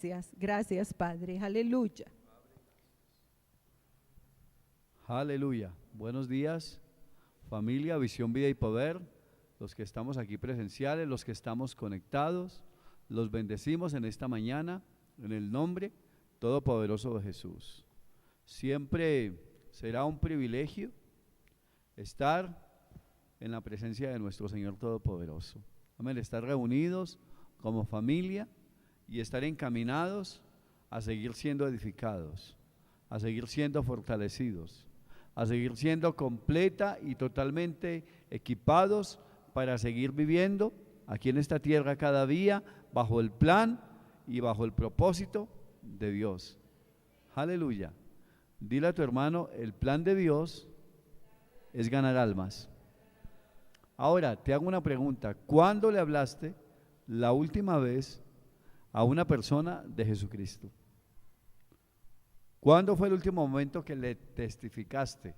Gracias, gracias Padre, aleluya. Aleluya. Buenos días, familia, Visión, Vida y Poder, los que estamos aquí presenciales, los que estamos conectados, los bendecimos en esta mañana, en el nombre todopoderoso de Jesús. Siempre será un privilegio estar en la presencia de nuestro Señor Todopoderoso. Amén, estar reunidos como familia y estar encaminados a seguir siendo edificados, a seguir siendo fortalecidos, a seguir siendo completa y totalmente equipados para seguir viviendo aquí en esta tierra cada día bajo el plan y bajo el propósito de Dios. Aleluya. Dile a tu hermano, el plan de Dios es ganar almas. Ahora, te hago una pregunta. ¿Cuándo le hablaste la última vez a una persona de Jesucristo? ¿Cuándo fue el último momento que le testificaste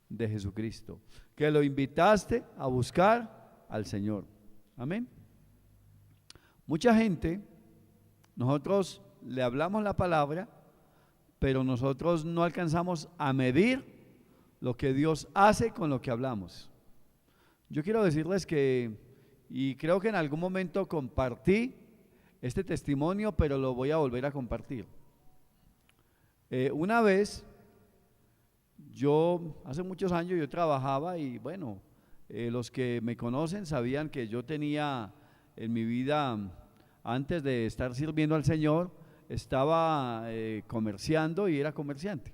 de Jesucristo? Que lo invitaste a buscar al Señor. Amén. Mucha gente, nosotros le hablamos la palabra, pero nosotros no alcanzamos a medir lo que Dios hace con lo que hablamos. Yo quiero decirles que, y creo que en algún momento compartí este testimonio, pero lo voy a volver a compartir. Una vez, hace muchos años yo trabajaba y bueno, los que me conocen sabían que yo tenía en mi vida, antes de estar sirviendo al Señor, estaba comerciando y era comerciante.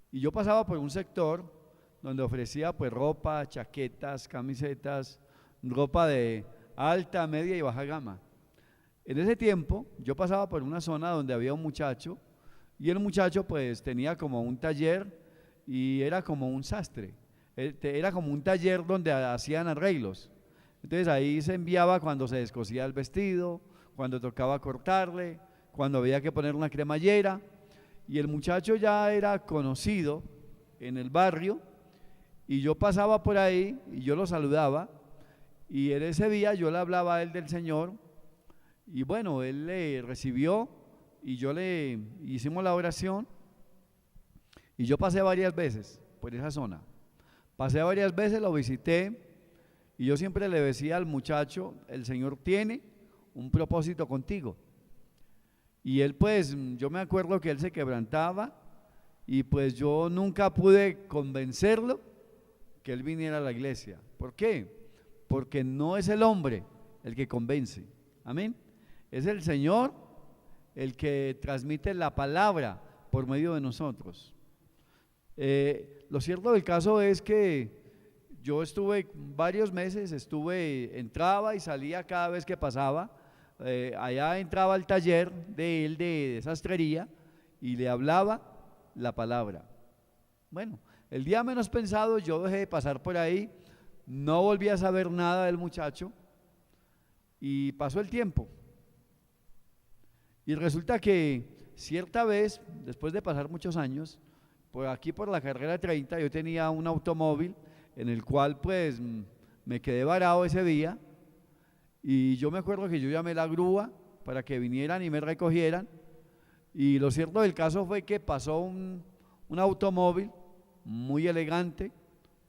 Y yo pasaba por un sector donde ofrecía pues ropa, chaquetas, camisetas, ropa de alta, media y baja gama. En ese tiempo yo pasaba por una zona donde había un muchacho y el muchacho pues tenía como un taller y era como un sastre, era como un taller donde hacían arreglos. Entonces ahí se enviaba cuando se descosía el vestido, cuando tocaba cortarle, cuando había que poner una cremallera, y el muchacho ya era conocido en el barrio y yo pasaba por ahí y yo lo saludaba y en ese día yo le hablaba a él del Señor. Y bueno, él le recibió y yo le hicimos la oración y yo pasé varias veces por esa zona. Pasé varias veces, lo visité y yo siempre le decía al muchacho, el Señor tiene un propósito contigo. Y él pues, yo me acuerdo que él se quebrantaba y pues yo nunca pude convencerlo que él viniera a la iglesia. ¿Por qué? Porque no es el hombre el que convence. Amén. Es el Señor el que transmite la palabra por medio de nosotros. Lo cierto del caso es que yo estuve varios meses, entraba y salía cada vez que pasaba. Allá entraba al taller de él de sastrería y le hablaba la palabra. Bueno, el día menos pensado yo dejé de pasar por ahí, no volví a saber nada del muchacho y pasó el tiempo. Y resulta que cierta vez, después de pasar muchos años, por aquí por la carrera 30, yo tenía un automóvil en el cual pues me quedé varado ese día y yo me acuerdo que yo llamé a la grúa para que vinieran y me recogieran y lo cierto del caso fue que pasó un automóvil muy elegante,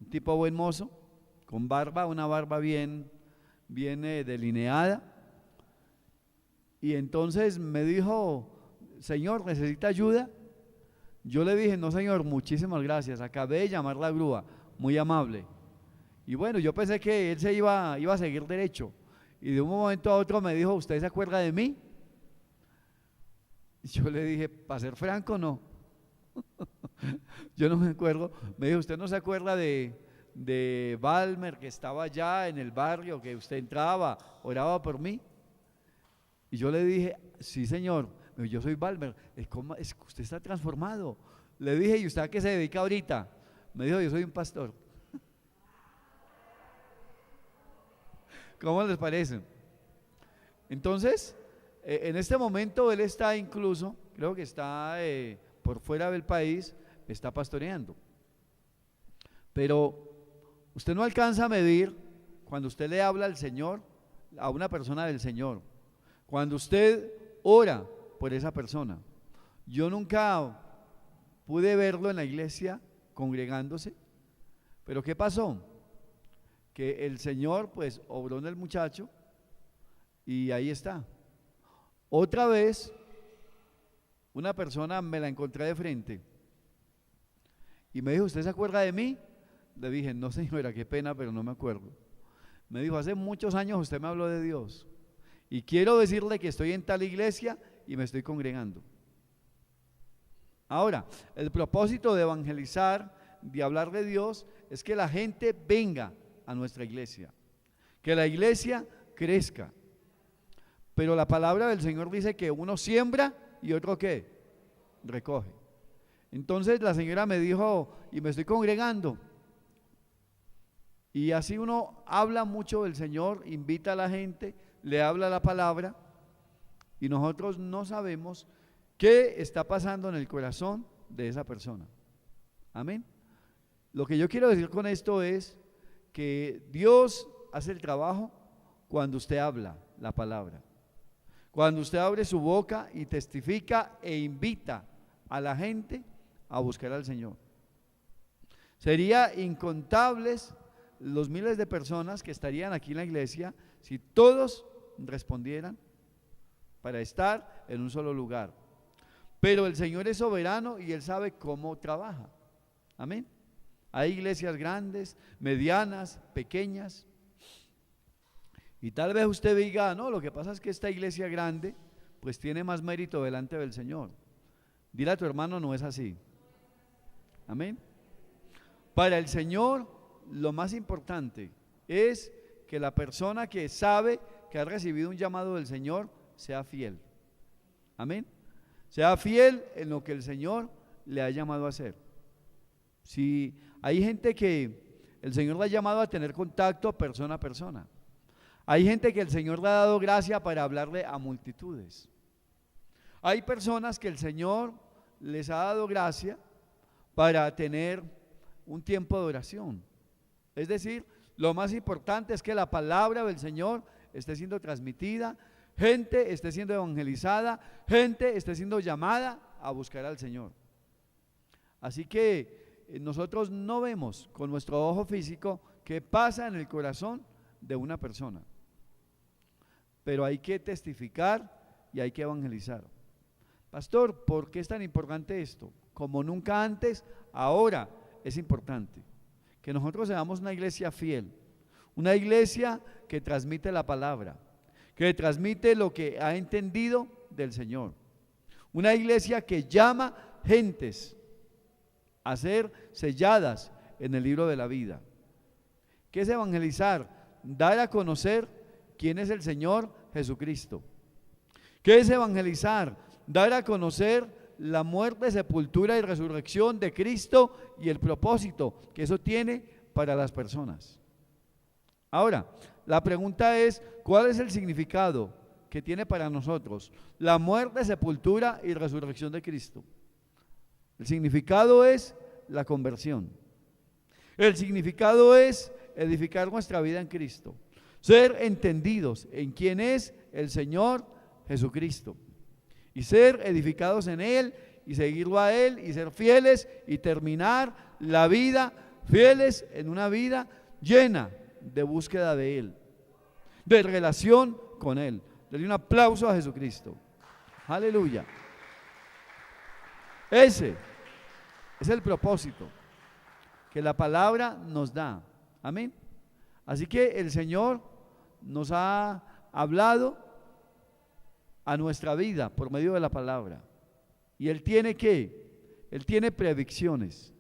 un tipo buen mozo, con barba, una barba bien delineada. Y entonces me dijo, Señor, ¿necesita ayuda? Yo le dije, no Señor, muchísimas gracias, acabé de llamar la grúa, muy amable. Y bueno, yo pensé que él se iba a seguir derecho. Y de un momento a otro me dijo, ¿usted se acuerda de mí? Y yo le dije, para ser franco, no. Yo no me acuerdo. Me dijo, ¿usted no se acuerda de Balmer, que estaba allá en el barrio, que usted entraba, oraba por mí? Y yo le dije, sí Señor, yo soy Balmer. ¿Cómo es que usted está transformado? Le dije, ¿y usted a qué se dedica ahorita? Me dijo, yo soy un pastor. ¿Cómo les parece? Entonces, en este momento él está incluso, creo que está por fuera del país, está pastoreando. Pero usted no alcanza a medir cuando usted le habla al Señor, a una persona del Señor. Cuando usted ora por esa persona. Yo nunca pude verlo en la iglesia congregándose, pero ¿qué pasó? Que el Señor pues obró en el muchacho y ahí está. Otra vez, una persona me la encontré de frente y me dijo, ¿usted se acuerda de mí? Le dije, no señora, qué pena, pero no me acuerdo. Me dijo, hace muchos años usted me habló de Dios y quiero decirle que estoy en tal iglesia y me estoy congregando. Ahora, el propósito de evangelizar, de hablar de Dios, es que la gente venga a nuestra iglesia, que la iglesia crezca. Pero la palabra del Señor dice que uno siembra y otro ¿qué? Recoge. Entonces la señora me dijo, y me estoy congregando. Y así uno habla mucho del Señor, invita a la gente, le habla la palabra, y nosotros no sabemos qué está pasando en el corazón de esa persona. Amén. Lo que yo quiero decir con esto es que Dios hace el trabajo cuando usted habla la palabra, cuando usted abre su boca y testifica e invita a la gente a buscar al Señor. Sería incontables los miles de personas que estarían aquí en la iglesia si todos respondieran para estar en un solo lugar. Pero el Señor es soberano y Él sabe cómo trabaja. Amén. Hay iglesias grandes, medianas, pequeñas. Y tal vez usted diga, no, lo que pasa es que esta iglesia grande pues tiene más mérito delante del Señor. Dile a tu hermano, no es así. Amén. Para el Señor lo más importante es que la persona que sabe que ha recibido un llamado del Señor sea fiel. Amén. Sea fiel en lo que el Señor le ha llamado a hacer. Si hay gente que el Señor le ha llamado a tener contacto persona a persona, hay gente que el Señor le ha dado gracia para hablarle a multitudes, hay personas que el Señor les ha dado gracia para tener un tiempo de oración. Es decir, lo más importante es que la palabra del Señor esté siendo transmitida, gente esté siendo evangelizada, gente esté siendo llamada a buscar al Señor. Así que nosotros no vemos con nuestro ojo físico qué pasa en el corazón de una persona, pero hay que testificar y hay que evangelizar. Pastor, ¿por qué es tan importante esto? Como nunca antes, ahora es importante que nosotros seamos una iglesia fiel, una iglesia que transmite la palabra, que transmite lo que ha entendido del Señor, una iglesia que llama gentes a ser selladas en el libro de la vida. ¿Qué es evangelizar? Dar a conocer quién es el Señor Jesucristo. ¿Qué es evangelizar? Dar a conocer la muerte, sepultura y resurrección de Cristo y el propósito que eso tiene para las personas. Ahora, la pregunta es, ¿cuál es el significado que tiene para nosotros la muerte, sepultura y resurrección de Cristo? El significado es la conversión. El significado es edificar nuestra vida en Cristo, ser entendidos en quién es el Señor Jesucristo y ser edificados en Él y seguirlo a Él y ser fieles y terminar la vida fieles en una vida llena de búsqueda de Él, de relación con Él. Dale un aplauso a Jesucristo. Aleluya. Ese es el propósito que la palabra nos da. Amén. Así que el Señor nos ha hablado a nuestra vida por medio de la palabra. Y Él tiene ¿qué? Él tiene predicciones.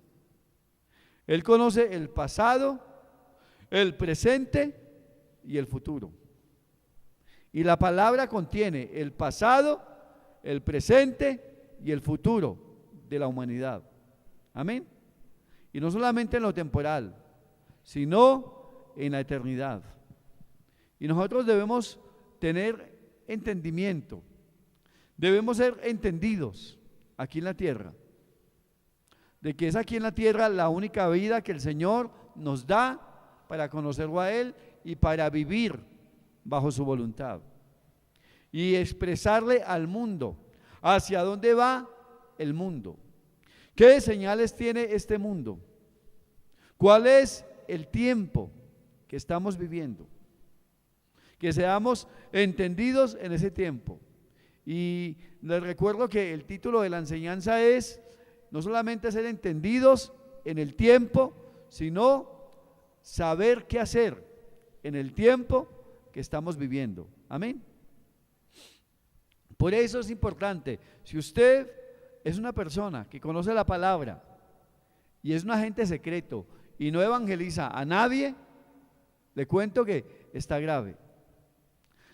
Él conoce el pasado, el presente y el futuro. Y la palabra contiene el pasado, el presente y el futuro de la humanidad. Amén. Y no solamente en lo temporal, sino en la eternidad. Y nosotros debemos tener entendimiento, debemos ser entendidos aquí en la tierra, de que es aquí en la tierra la única vida que el Señor nos da para conocerlo a Él y para vivir bajo su voluntad y expresarle al mundo, ¿Hacia dónde va el mundo? ¿Qué señales tiene este mundo? ¿Cuál es el tiempo que estamos viviendo? Que seamos entendidos en ese tiempo. Y les recuerdo que el título de la enseñanza es no solamente ser entendidos en el tiempo, sino saber qué hacer en el tiempo que estamos viviendo. Amén. Por eso es importante, si usted es una persona que conoce la palabra y es un agente secreto y no evangeliza a nadie, le cuento que está grave.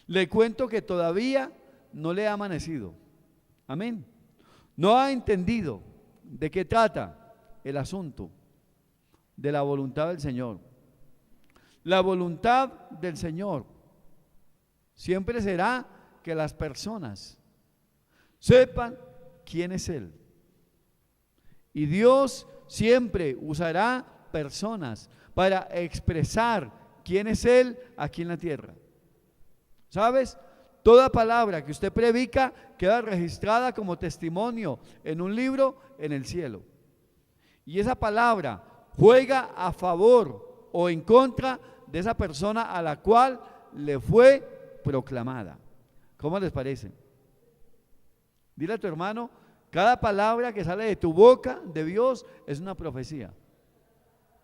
Le cuento que todavía no le ha amanecido. Amén. No ha entendido de qué trata el asunto de la voluntad del Señor. La voluntad del Señor siempre será que las personas sepan quién es Él. Y Dios siempre usará personas para expresar quién es Él aquí en la tierra. ¿Sabes? Toda palabra que usted predica queda registrada como testimonio en un libro en el cielo. Y esa palabra juega a favor o en contra de esa persona a la cual le fue proclamada. ¿Cómo les parece? Dile a tu hermano, cada palabra que sale de tu boca de Dios es una profecía.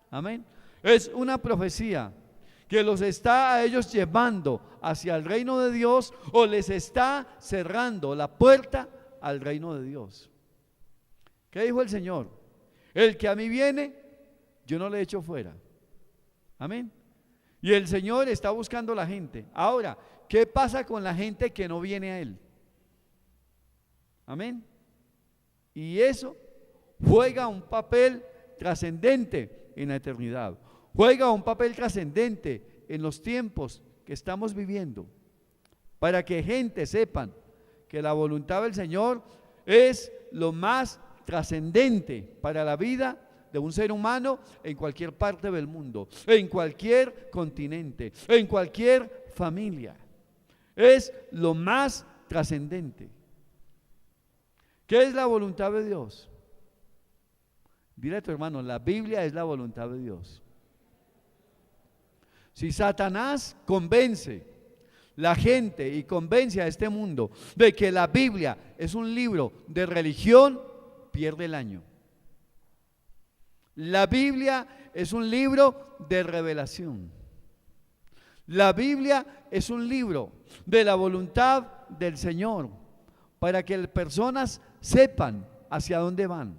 Amén. Es una profecía que los está a ellos llevando hacia el reino de Dios o les está cerrando la puerta al reino de Dios. ¿Qué dijo el Señor? El que a mí viene, yo no le echo fuera. Amén. Y el Señor está buscando la gente. Ahora, ¿qué pasa con la gente que no viene a Él? Amén. Y eso juega un papel trascendente en la eternidad. Juega un papel trascendente en los tiempos que estamos viviendo, para que gente sepan que la voluntad del Señor es lo más trascendente para la vida de un ser humano en cualquier parte del mundo, en cualquier continente, en cualquier familia. Es lo más trascendente. ¿Qué es la voluntad de Dios? Dile a tu hermano, la Biblia es la voluntad de Dios. Si Satanás convence la gente y convence a este mundo de que la Biblia es un libro de religión, pierde el año. La Biblia es un libro de revelación. La Biblia es un libro de la voluntad del Señor, para que las personas sepan hacia dónde van,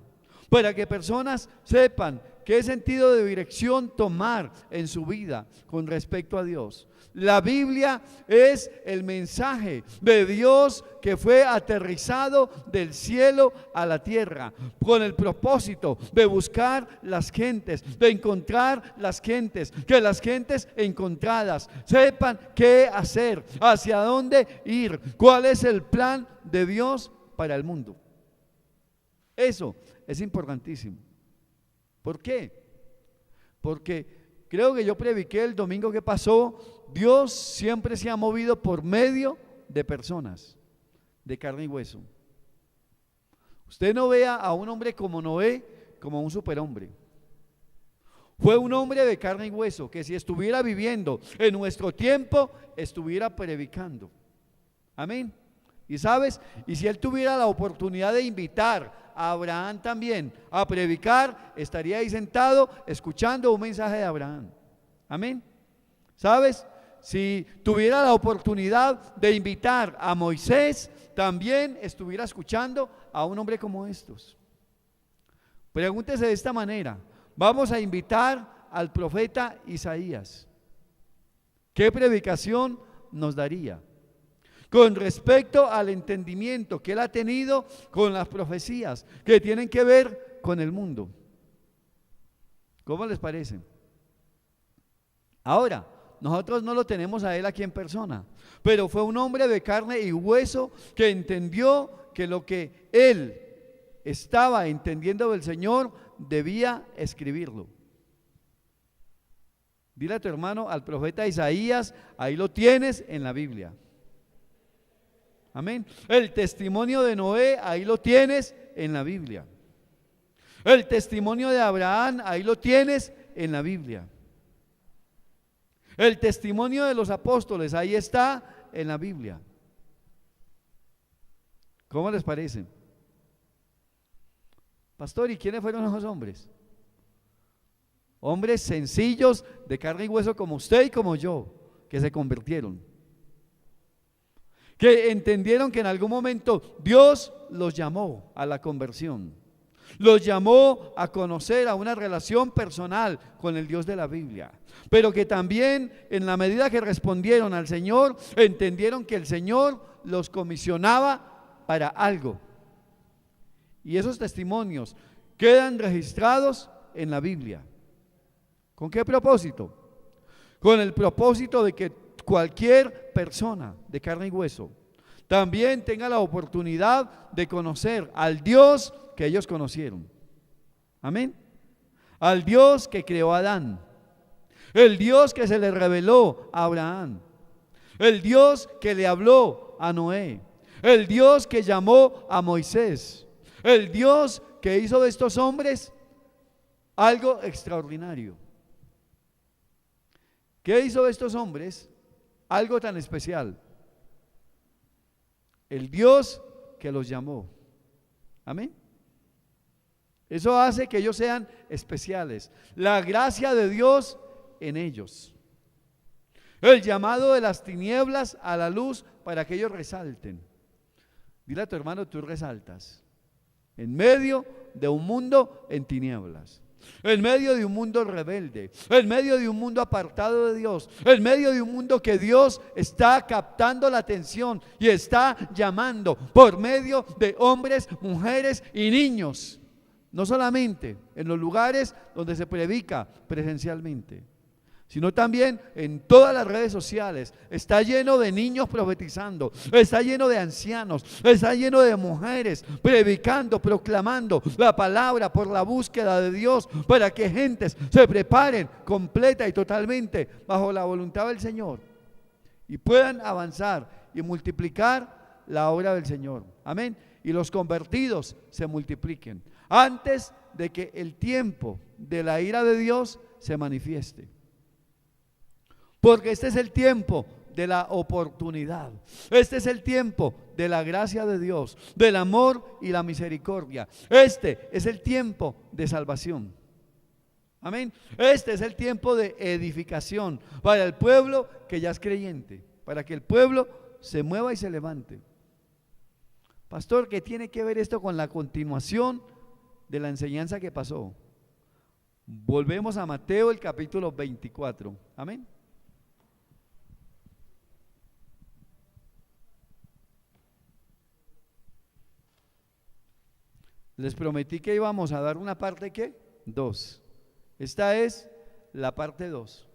para que personas sepan qué sentido de dirección tomar en su vida con respecto a Dios. La Biblia es el mensaje de Dios que fue aterrizado del cielo a la tierra con el propósito de buscar las gentes, de encontrar las gentes, que las gentes encontradas sepan qué hacer, hacia dónde ir, cuál es el plan de Dios para el mundo. Eso es importantísimo. ¿Por qué? Porque creo que yo prediqué el domingo que pasó, Dios siempre se ha movido por medio de personas, de carne y hueso. Usted no vea a un hombre como Noé como un superhombre. Fue un hombre de carne y hueso que si estuviera viviendo en nuestro tiempo, estuviera predicando. Amén. Y sabes, y si él tuviera la oportunidad de invitar a Abraham también a predicar, estaría ahí sentado escuchando un mensaje de Abraham. Amén. ¿Sabes? Si tuviera la oportunidad de invitar a Moisés, también estuviera escuchando a un hombre como estos. Pregúntese de esta manera: vamos a invitar al profeta Isaías. ¿Qué predicación nos daría con respecto al entendimiento que él ha tenido con las profecías que tienen que ver con el mundo? ¿Cómo les parece? Ahora, nosotros no lo tenemos a él aquí en persona, pero fue un hombre de carne y hueso que entendió que lo que él estaba entendiendo del Señor debía escribirlo. Dile a tu hermano, al profeta Isaías, ahí lo tienes en la Biblia. Amén. El testimonio de Noé, ahí lo tienes en la Biblia. El testimonio de Abraham, ahí lo tienes en la Biblia. El testimonio de los apóstoles, ahí está en la Biblia. ¿Cómo les parece? Pastor, ¿y quiénes fueron esos hombres? Hombres sencillos, de carne y hueso como usted y como yo, que se convirtieron, que entendieron que en algún momento Dios los llamó a la conversión, los llamó a conocer, a una relación personal con el Dios de la Biblia, pero que también en la medida que respondieron al Señor, entendieron que el Señor los comisionaba para algo. Y esos testimonios quedan registrados en la Biblia. ¿Con qué propósito? Con el propósito de que cualquier persona de carne y hueso también tenga la oportunidad de conocer al Dios que ellos conocieron. Amén. Al Dios que creó a Adán, el Dios que se le reveló a Abraham, el Dios que le habló a Noé, el Dios que llamó a Moisés, el Dios que hizo de estos hombres algo extraordinario. ¿Qué hizo de estos hombres algo tan especial? El Dios que los llamó. Amén. Eso hace que ellos sean especiales. La gracia de Dios en ellos. El llamado de las tinieblas a la luz para que ellos resalten. Dile a tu hermano, tú resaltas. En medio de un mundo en tinieblas, en medio de un mundo rebelde, en medio de un mundo apartado de Dios, en medio de un mundo que Dios está captando la atención y está llamando por medio de hombres, mujeres y niños, no solamente en los lugares donde se predica presencialmente, sino también en todas las redes sociales. Está lleno de niños profetizando, está lleno de ancianos, está lleno de mujeres predicando, proclamando la palabra por la búsqueda de Dios, para que gentes se preparen completa y totalmente bajo la voluntad del Señor y puedan avanzar y multiplicar la obra del Señor. Amén. Y los convertidos se multipliquen antes de que el tiempo de la ira de Dios se manifieste. Porque este es el tiempo de la oportunidad. Este es el tiempo de la gracia de Dios, del amor y la misericordia. Este es el tiempo de salvación. Amén. Este es el tiempo de edificación para el pueblo que ya es creyente, para que el pueblo se mueva y se levante. Pastor, ¿qué tiene que ver esto con la continuación de la enseñanza que pasó? Volvemos a Mateo, el capítulo 24. Amén. Les prometí que íbamos a dar una parte, ¿qué? 2. Esta es la parte 2.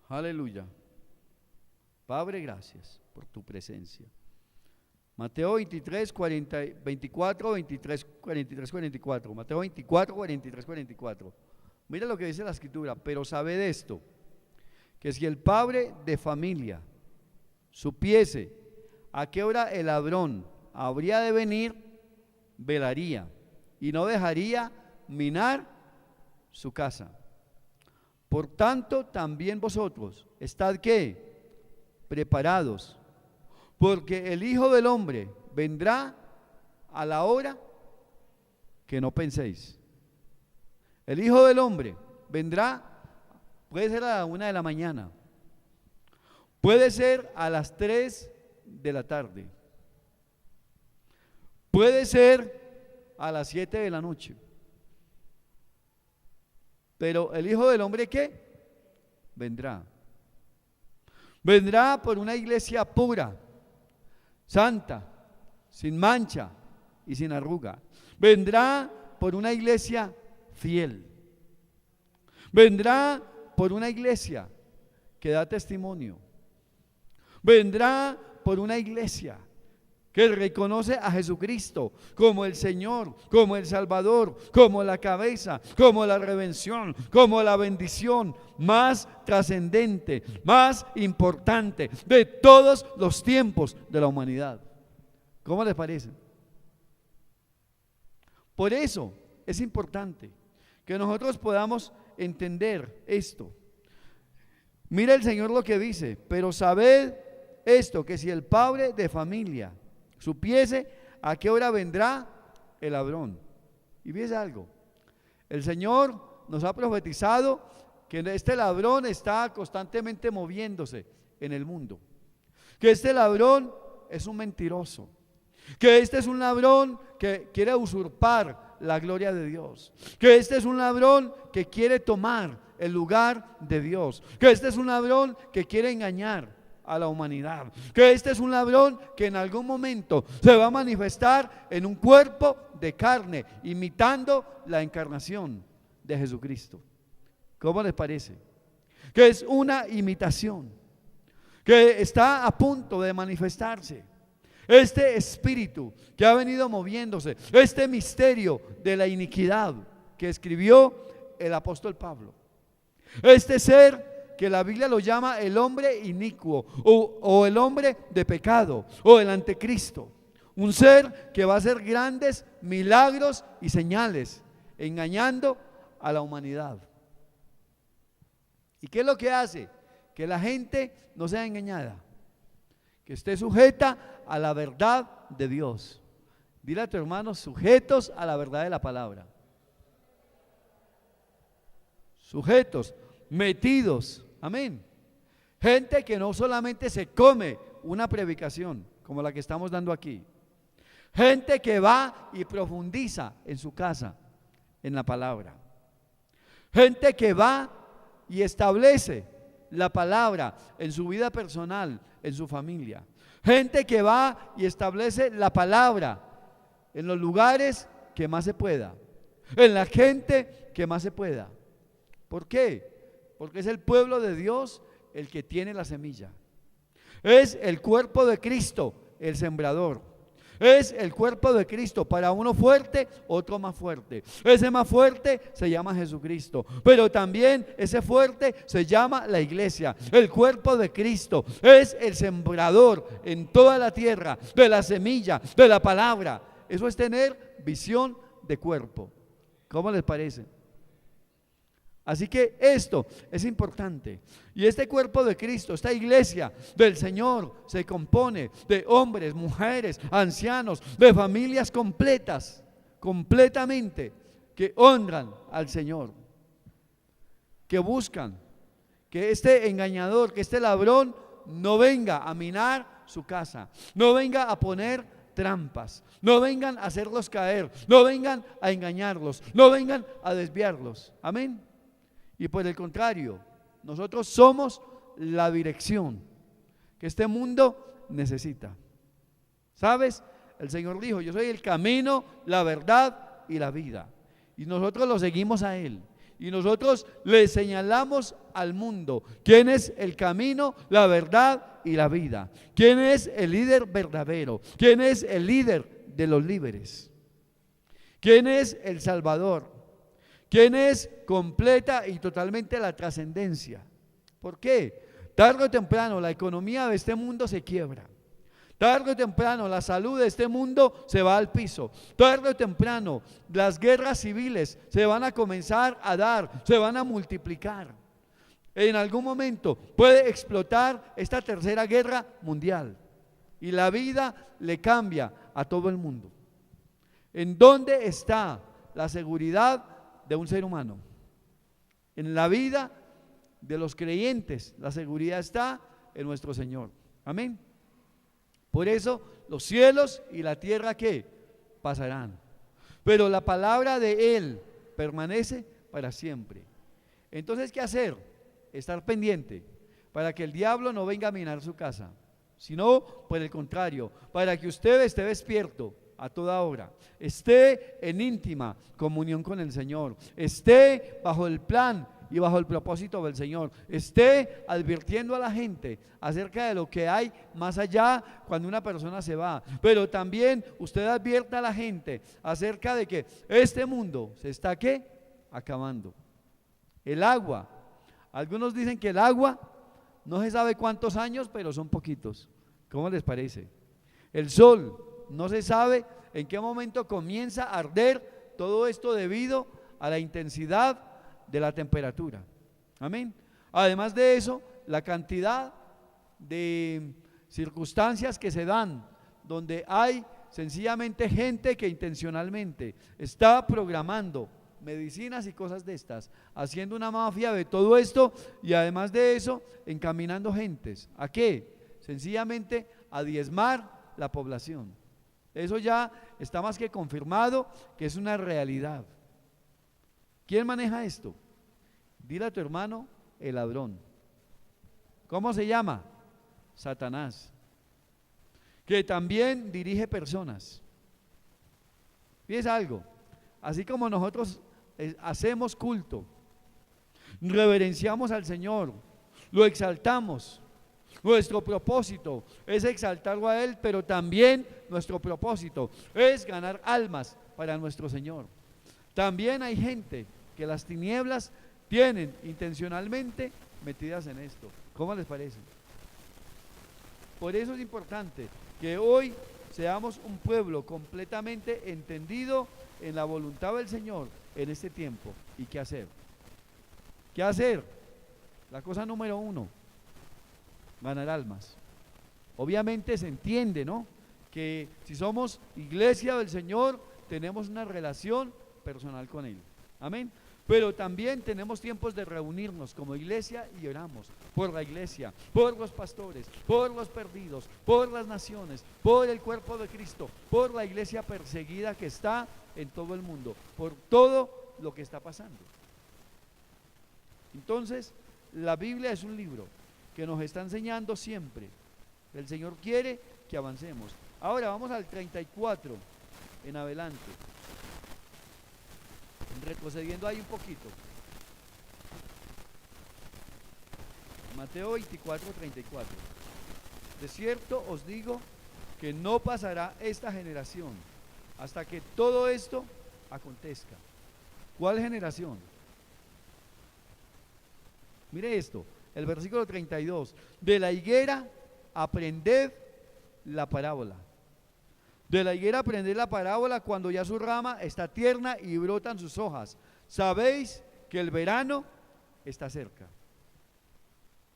Aleluya. Padre, gracias por tu presencia. Mateo 23, 40, 24, 23, 43, 44. Mateo 24, 43, 44. Mira lo que dice la escritura. Pero sabed esto, que si el padre de familia supiese a qué hora el ladrón habría de venir, velaría y no dejaría minar su casa. Por tanto, también vosotros estad ¿qué? Preparados, porque el Hijo del Hombre vendrá a la hora que no penséis. El Hijo del Hombre vendrá, puede ser a la 1 de la mañana, puede ser a las 3 de la tarde, puede ser a las 7 de la noche. Pero el Hijo del Hombre ¿qué? Vendrá. Vendrá por una iglesia pura, santa, sin mancha y sin arruga. Vendrá por una iglesia fiel. Vendrá por una iglesia que da testimonio. Vendrá por una iglesia que reconoce a Jesucristo como el Señor, como el Salvador, como la cabeza, como la redención, como la bendición más trascendente, más importante de todos los tiempos de la humanidad. ¿Cómo les parece? Por eso es importante que nosotros podamos entender esto. Mira el Señor lo que dice: pero sabed esto, que si el padre de familia supiese a qué hora vendrá el ladrón. Y fíjese algo, el Señor nos ha profetizado que este ladrón está constantemente moviéndose en el mundo, que este ladrón es un mentiroso, que este es un ladrón que quiere usurpar la gloria de Dios, que este es un ladrón que quiere tomar el lugar de Dios, que este es un ladrón que quiere engañar a la humanidad, que este es un ladrón que en algún momento se va a manifestar en un cuerpo de carne, imitando la encarnación de Jesucristo. ¿Cómo les parece? Que es una imitación, que está a punto de manifestarse. Este espíritu que ha venido moviéndose, este misterio de la iniquidad que escribió el apóstol Pablo, este ser que la Biblia lo llama el hombre inicuo o el hombre de pecado o el anticristo, un ser que va a hacer grandes milagros y señales, engañando a la humanidad. ¿Y qué es lo que hace? Que la gente no sea engañada, que esté sujeta a la verdad de Dios. Dile a tu hermano: sujetos a la verdad de la palabra. Sujetos, metidos, amén. Gente que no solamente se come una predicación como la que estamos dando aquí, gente que va y profundiza en su casa en la palabra, gente que va y establece la palabra en su vida personal, en su familia, gente que va y establece la palabra en los lugares que más se pueda, en la gente que más se pueda. ¿Por qué? Porque es el pueblo de Dios el que tiene la semilla. Es el cuerpo de Cristo, el sembrador. Es el cuerpo de Cristo, para uno fuerte, otro más fuerte. Ese más fuerte se llama Jesucristo, pero también ese fuerte se llama la iglesia. El cuerpo de Cristo es el sembrador en toda la tierra de la semilla, de la palabra. Eso es tener visión de cuerpo. ¿Cómo les parece? Así que esto es importante. Y este cuerpo de Cristo, esta iglesia del Señor, se compone de hombres, mujeres, ancianos, de familias completas, completamente, que honran al Señor, que buscan que este engañador, que este ladrón no venga a minar su casa, no venga a poner trampas, no vengan a hacerlos caer, no vengan a engañarlos, no vengan a desviarlos. Amén. Y por el contrario, nosotros somos la dirección que este mundo necesita. ¿Sabes? El Señor dijo: yo soy el camino, la verdad y la vida. Y nosotros lo seguimos a Él. Y nosotros le señalamos al mundo quién es el camino, la verdad y la vida. Quién es el líder verdadero. Quién es el líder de los líderes. Quién es el Salvador. ¿Quién es completa y totalmente la trascendencia? ¿Por qué? Tarde o temprano la economía de este mundo se quiebra. Tarde o temprano la salud de este mundo se va al piso. Tarde o temprano las guerras civiles se van a comenzar a dar, se van a multiplicar. En algún momento puede explotar esta tercera guerra mundial y la vida le cambia a todo el mundo. ¿En dónde está la seguridad de un ser humano? En la vida de los creyentes la seguridad está en nuestro Señor. Amén. Por eso los cielos y la tierra, ¿qué? Pasarán, pero la palabra de Él permanece para siempre. Entonces, ¿qué hacer? Estar pendiente para que el diablo no venga a minar su casa, sino por el contrario, para que usted esté despierto a toda hora, esté en íntima comunión con el Señor, esté bajo el plan y bajo el propósito del Señor. Esté advirtiendo a la gente acerca de lo que hay más allá cuando una persona se va, pero también usted advierta a la gente acerca de que este mundo se está ¿qué? Acabando. El agua, algunos dicen que el agua no se sabe cuántos años, pero son poquitos. ¿Cómo les parece? El sol, no se sabe en qué momento comienza a arder todo esto debido a la intensidad de la temperatura. Amén. Además de eso, la cantidad de circunstancias que se dan donde hay sencillamente gente que intencionalmente está programando medicinas y cosas de estas, haciendo una mafia de todo esto y además de eso, encaminando gentes. ¿A qué? Sencillamente a diezmar la población. Eso ya está más que confirmado que es una realidad. ¿Quién maneja esto? Dile a tu hermano, el ladrón. ¿Cómo se llama? Satanás, que también dirige personas. Fíjense algo, así como nosotros hacemos culto, reverenciamos al Señor, lo exaltamos, nuestro propósito es exaltarlo a Él, pero también nuestro propósito es ganar almas para nuestro Señor. También hay gente que las tinieblas tienen intencionalmente metidas en esto. ¿Cómo les parece? Por eso es importante que hoy seamos un pueblo completamente entendido en la voluntad del Señor en este tiempo. ¿Y qué hacer? ¿Qué hacer? La cosa número 1, ganar almas. Obviamente se entiende, ¿no? Que si somos iglesia del Señor, tenemos una relación personal con Él. Amén. Pero también tenemos tiempos de reunirnos como iglesia y oramos por la iglesia, por los pastores, por los perdidos, por las naciones, por el cuerpo de Cristo, por la iglesia perseguida que está en todo el mundo, por todo lo que está pasando. Entonces, la Biblia es un libro que nos está enseñando siempre. El Señor quiere que avancemos. Ahora vamos al 34 en adelante. Retrocediendo ahí un poquito. Mateo 24, 34. De cierto os digo que no pasará esta generación hasta que todo esto acontezca. ¿Cuál generación? Mire esto, el versículo 32. De la higuera aprended la parábola. De la higuera aprended la parábola cuando ya su rama está tierna y brotan sus hojas. Sabéis que el verano está cerca.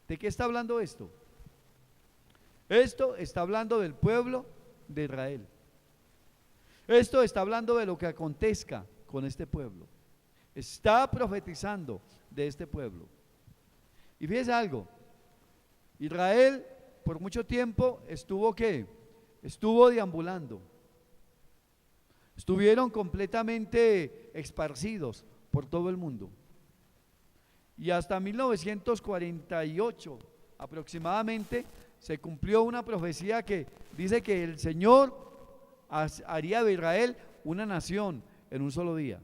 ¿De qué está hablando esto? Esto está hablando del pueblo de Israel. Esto está hablando de lo que acontezca con este pueblo. Está profetizando de este pueblo. Y fíjese algo, Israel por mucho tiempo estuvo ¿qué? Estuvo deambulando. Estuvieron completamente esparcidos por todo el mundo. Y hasta 1948 aproximadamente se cumplió una profecía que dice que el Señor haría de Israel una nación en un solo día.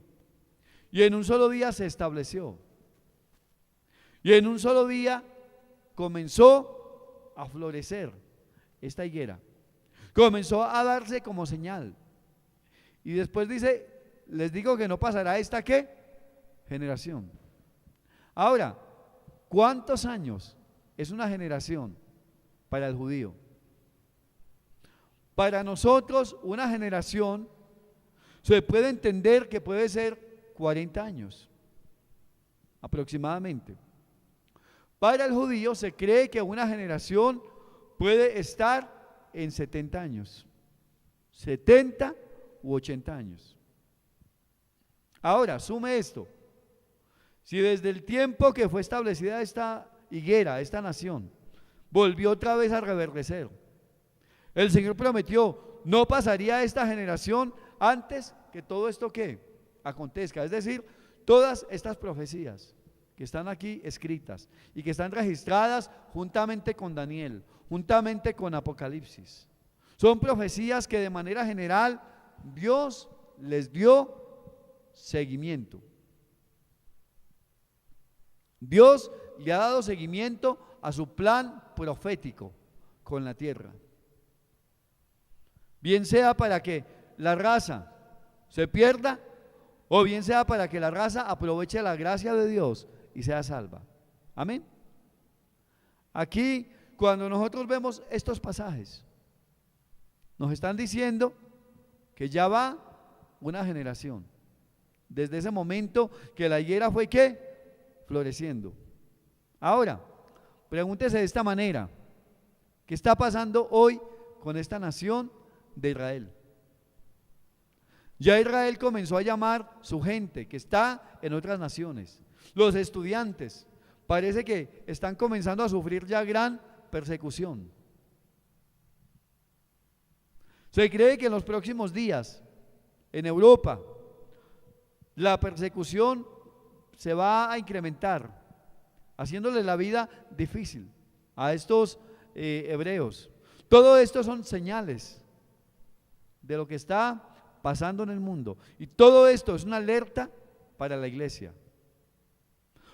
Y en un solo día se estableció. Y en un solo día comenzó a florecer esta higuera. Comenzó a darse como señal. Y después dice, les digo que no pasará esta ¿qué? Generación. Ahora, ¿cuántos años es una generación para el judío? Para nosotros una generación se puede entender que puede ser 40 años aproximadamente. Para el judío se cree que una generación puede estar en 70 años, 70 u 80 años. Ahora, sume esto. Si desde el tiempo que fue establecida esta higuera, esta nación, volvió otra vez a reverdecer, el Señor prometió, no pasaría esta generación antes que todo esto que acontezca. Es decir, todas estas profecías que están aquí escritas y que están registradas juntamente con Daniel, juntamente con Apocalipsis, son profecías que de manera general Dios les dio seguimiento. Dios le ha dado seguimiento a su plan profético con la tierra. Bien sea para que la raza se pierda, o bien sea para que la raza aproveche la gracia de Dios y sea salva. Amén. Aquí, cuando nosotros vemos estos pasajes, nos están diciendo que ya va una generación, desde ese momento que la higuera fue ¿qué? Floreciendo. Ahora, pregúntese de esta manera: ¿qué está pasando hoy con esta nación de Israel? Ya Israel comenzó a llamar su gente que está en otras naciones. Los estudiantes parece que están comenzando a sufrir ya gran persecución. Se cree que en los próximos días en Europa la persecución se va a incrementar, haciéndole la vida difícil a estos hebreos. Todo esto son señales de lo que está pasando en el mundo, y todo esto es una alerta para la iglesia,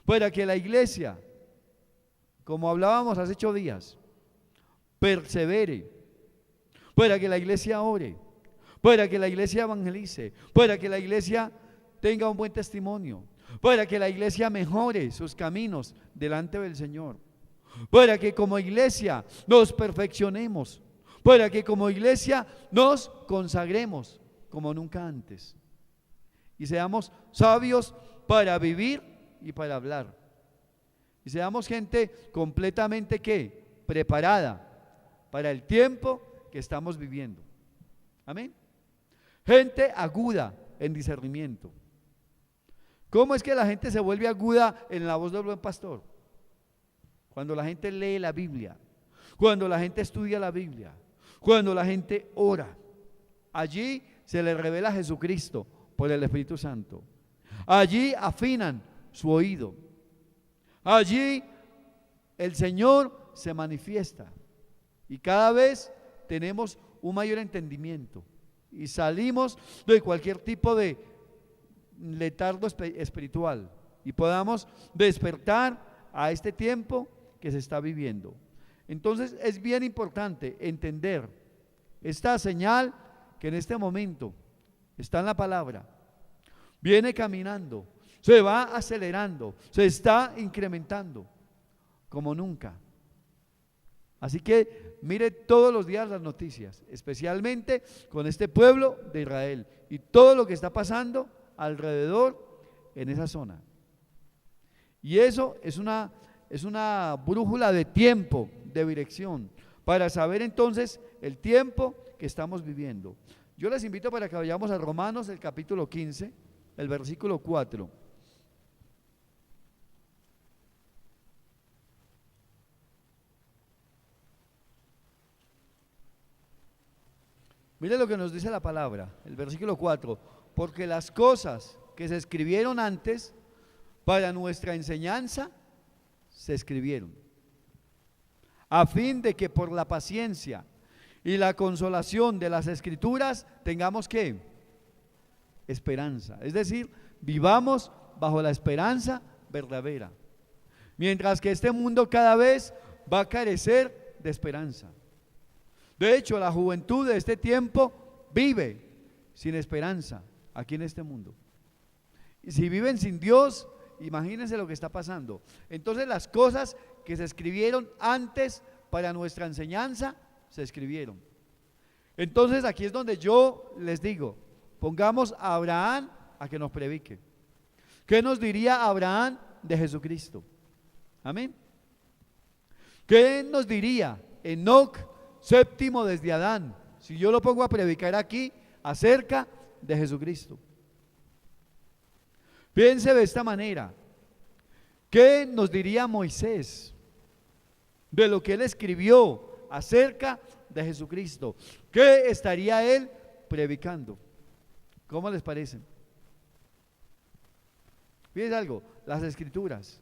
para que la iglesia, como hablábamos hace 8 días, persevere, para que la iglesia ore, para que la iglesia evangelice, para que la iglesia tenga un buen testimonio, para que la iglesia mejore sus caminos delante del Señor, para que como iglesia nos perfeccionemos, para que como iglesia nos consagremos como nunca antes y seamos sabios para vivir y para hablar, y seamos gente completamente ¿qué? Preparada para el tiempo que estamos viviendo. Amén. Gente aguda en discernimiento. ¿Cómo es que la gente se vuelve aguda en la voz del buen pastor? Cuando la gente lee la Biblia, cuando la gente estudia la Biblia, cuando la gente ora. Allí se les revela Jesucristo por el Espíritu Santo. Allí afinan su oído. Allí el Señor se manifiesta y cada vez tenemos un mayor entendimiento y salimos de cualquier tipo de letargo espiritual y podamos despertar a este tiempo que se está viviendo. Entonces es bien importante entender esta señal que en este momento está en la palabra, viene caminando, se va acelerando, se está incrementando como nunca. Así que mire todos los días las noticias, especialmente con este pueblo de Israel y todo lo que está pasando alrededor en esa zona. Y eso es una brújula de tiempo, de dirección, para saber entonces el tiempo que estamos viviendo. Yo les invito para que vayamos a Romanos, el capítulo 15, el versículo 4. Mire lo que nos dice la palabra, el versículo 4: porque las cosas que se escribieron antes para nuestra enseñanza se escribieron, a fin de que por la paciencia y la consolación de las Escrituras tengamos ¿qué? Esperanza. Es decir, vivamos bajo la esperanza verdadera, mientras que este mundo cada vez va a carecer de esperanza. De hecho, la juventud de este tiempo vive sin esperanza aquí en este mundo. Y si viven sin Dios, imagínense lo que está pasando. Entonces las cosas que se escribieron antes para nuestra enseñanza se escribieron. Entonces aquí es donde yo les digo, pongamos a Abraham a que nos predique. ¿Qué nos diría Abraham de Jesucristo? Amén. ¿Qué nos diría Enoc, séptimo desde Adán, si yo lo pongo a predicar aquí acerca de Jesucristo? Piense de esta manera: ¿qué nos diría Moisés de lo que él escribió acerca de Jesucristo? ¿Qué estaría él predicando? ¿Cómo les parece? Fíjense algo, las Escrituras,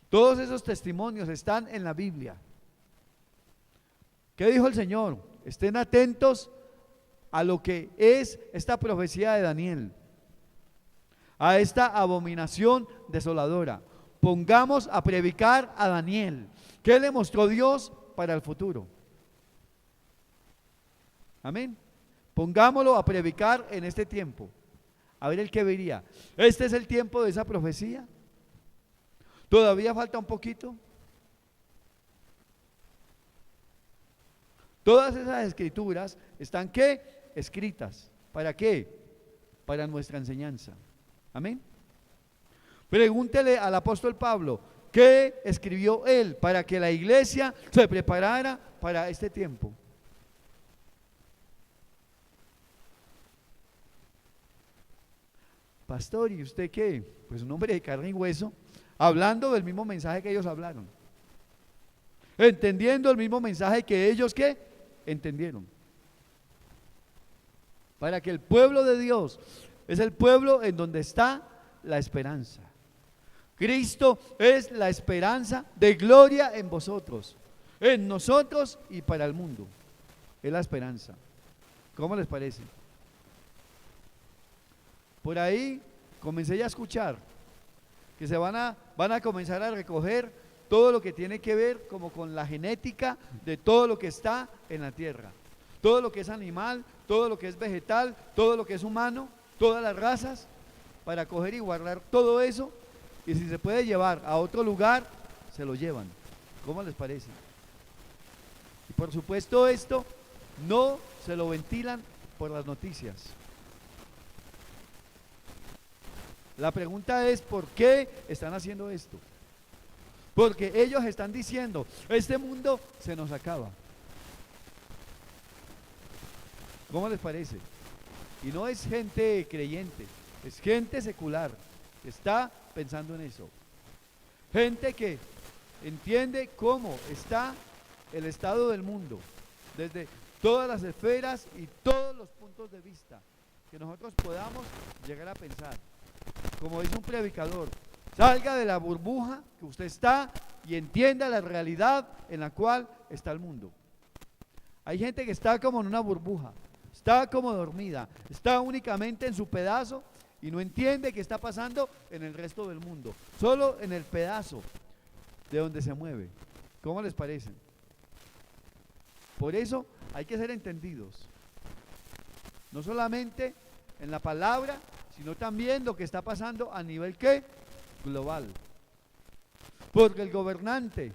todos esos testimonios están en la Biblia. ¿Qué dijo el Señor? Estén atentos a lo que es esta profecía de Daniel, a esta abominación desoladora, pongamos a predicar a Daniel. ¿Qué le mostró Dios para el futuro? Amén. Pongámoslo a predicar en este tiempo. A ver el que vería. Este es el tiempo de esa profecía. ¿Todavía falta un poquito? Todas esas escrituras están ¿qué? Escritas. ¿Para qué? Para nuestra enseñanza. Amén. Pregúntele al apóstol Pablo, ¿qué escribió él para que la iglesia se preparara para este tiempo? Pastor, ¿y usted qué? Pues un hombre de carne y hueso, hablando del mismo mensaje que ellos hablaron, entendiendo el mismo mensaje que ellos ¿qué? Entendieron. Para que el pueblo de Dios es el pueblo en donde está la esperanza. Cristo es la esperanza de gloria en vosotros, en nosotros y para el mundo. Es la esperanza. ¿Cómo les parece? Por ahí comencé ya a escuchar que se van a comenzar a recoger todo lo que tiene que ver como con la genética de todo lo que está en la tierra, todo lo que es animal, todo lo que es vegetal, todo lo que es humano, todas las razas, para coger y guardar todo eso, y si se puede llevar a otro lugar, se lo llevan. ¿Cómo les parece? Y por supuesto esto no se lo ventilan por las noticias. La pregunta es, ¿por qué están haciendo esto? Porque ellos están diciendo, este mundo se nos acaba. ¿Cómo les parece? Y no es gente creyente, es gente secular que está pensando en eso. Gente que entiende cómo está el estado del mundo, desde todas las esferas y todos los puntos de vista que nosotros podamos llegar a pensar. Como dice un predicador, salga de la burbuja que usted está y entienda la realidad en la cual está el mundo. Hay gente que está como en una burbuja, está como dormida, está únicamente en su pedazo y no entiende qué está pasando en el resto del mundo, solo en el pedazo de donde se mueve. ¿Cómo les parece? Por eso hay que ser entendidos, no solamente en la palabra, sino también lo que está pasando a nivel ¿qué? Global. Porque el gobernante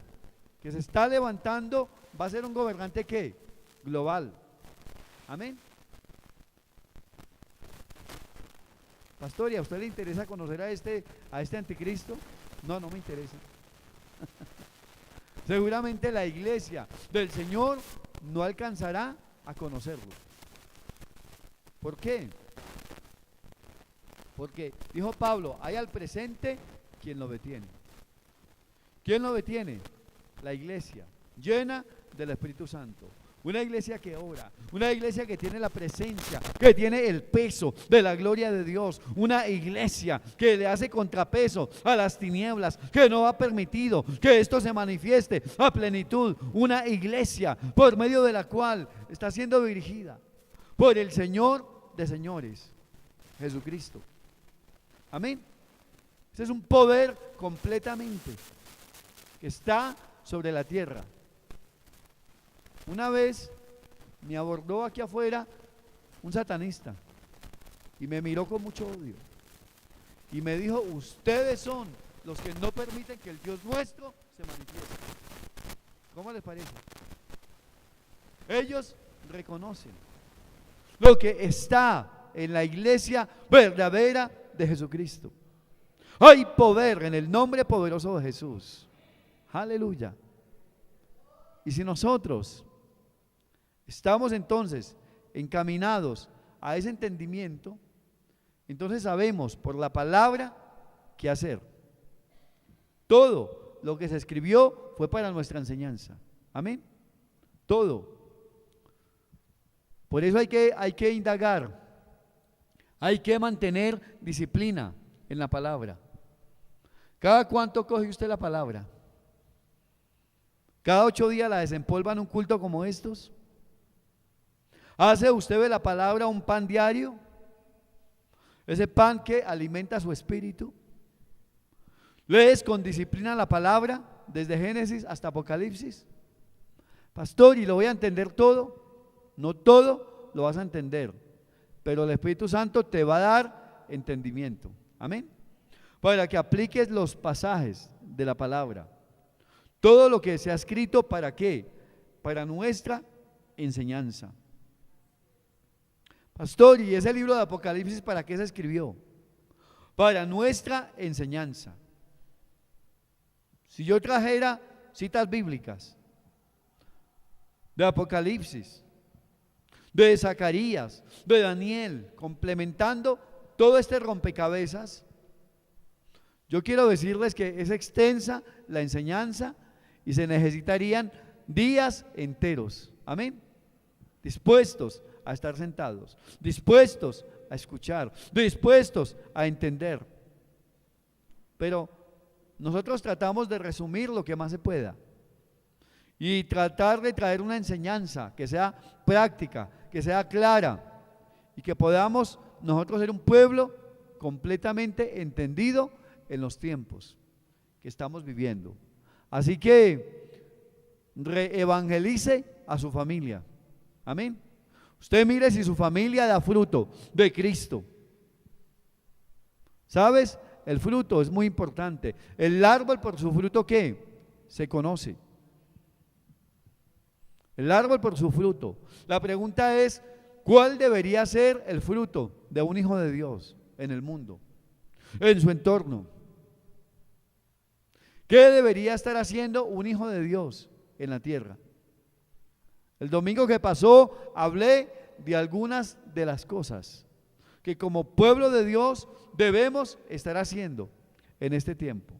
que se está levantando va a ser un gobernante ¿qué? Global. Amén. Pastor, ¿y a usted le interesa conocer a este anticristo? No, no me interesa. Seguramente la iglesia del Señor no alcanzará a conocerlo. ¿Por qué? Porque dijo Pablo, hay al presente quien lo detiene. ¿Quién lo detiene? La iglesia, llena del Espíritu Santo. Una iglesia que ora, una iglesia que tiene la presencia, que tiene el peso de la gloria de Dios, una iglesia que le hace contrapeso a las tinieblas, que no ha permitido que esto se manifieste a plenitud, una iglesia por medio de la cual está siendo dirigida por el Señor de señores, Jesucristo. Amén. Ese es un poder completamente que está sobre la tierra. Una vez me abordó aquí afuera un satanista y me miró con mucho odio y me dijo, ustedes son los que no permiten que el Dios nuestro se manifieste. ¿Cómo les parece? Ellos reconocen lo que está en la iglesia verdadera de Jesucristo. Hay poder en el nombre poderoso de Jesús. Aleluya. Y si nosotros estamos entonces encaminados a ese entendimiento, entonces sabemos por la palabra qué hacer. Todo lo que se escribió fue para nuestra enseñanza. Amén. Todo. Por eso hay que indagar, hay que mantener disciplina en la palabra. ¿Cada cuánto coge usted la palabra? ¿Cada 8 días la desempolva en un culto como estos? ¿Hace usted de la palabra un pan diario? Ese pan que alimenta su espíritu. ¿Lees con disciplina la palabra desde Génesis hasta Apocalipsis? Pastor, ¿y lo voy a entender todo? No todo lo vas a entender, pero el Espíritu Santo te va a dar entendimiento. Amén. Para que apliques los pasajes de la palabra. Todo lo que se ha escrito, ¿para qué? Para nuestra enseñanza. Pastor, ¿y ese libro de Apocalipsis para qué se escribió? Para nuestra enseñanza. Si yo trajera citas bíblicas de Apocalipsis, de Zacarías, de Daniel, complementando todo este rompecabezas, yo quiero decirles que es extensa la enseñanza y se necesitarían días enteros, amén, dispuestos a estar sentados, dispuestos a escuchar, dispuestos a entender. Pero nosotros tratamos de resumir lo que más se pueda y tratar de traer una enseñanza que sea práctica, que sea clara y que podamos nosotros ser un pueblo completamente entendido en los tiempos que estamos viviendo. Así que reevangelice a su familia, amén. Usted mire si su familia da fruto de Cristo. ¿Sabes? El fruto es muy importante. El árbol por su fruto, ¿qué? Se conoce. El árbol por su fruto. La pregunta es, ¿cuál debería ser el fruto de un hijo de Dios en el mundo, en su entorno? ¿Qué debería estar haciendo un hijo de Dios en la tierra? El domingo que pasó hablé de algunas de las cosas que como pueblo de Dios debemos estar haciendo en este tiempo.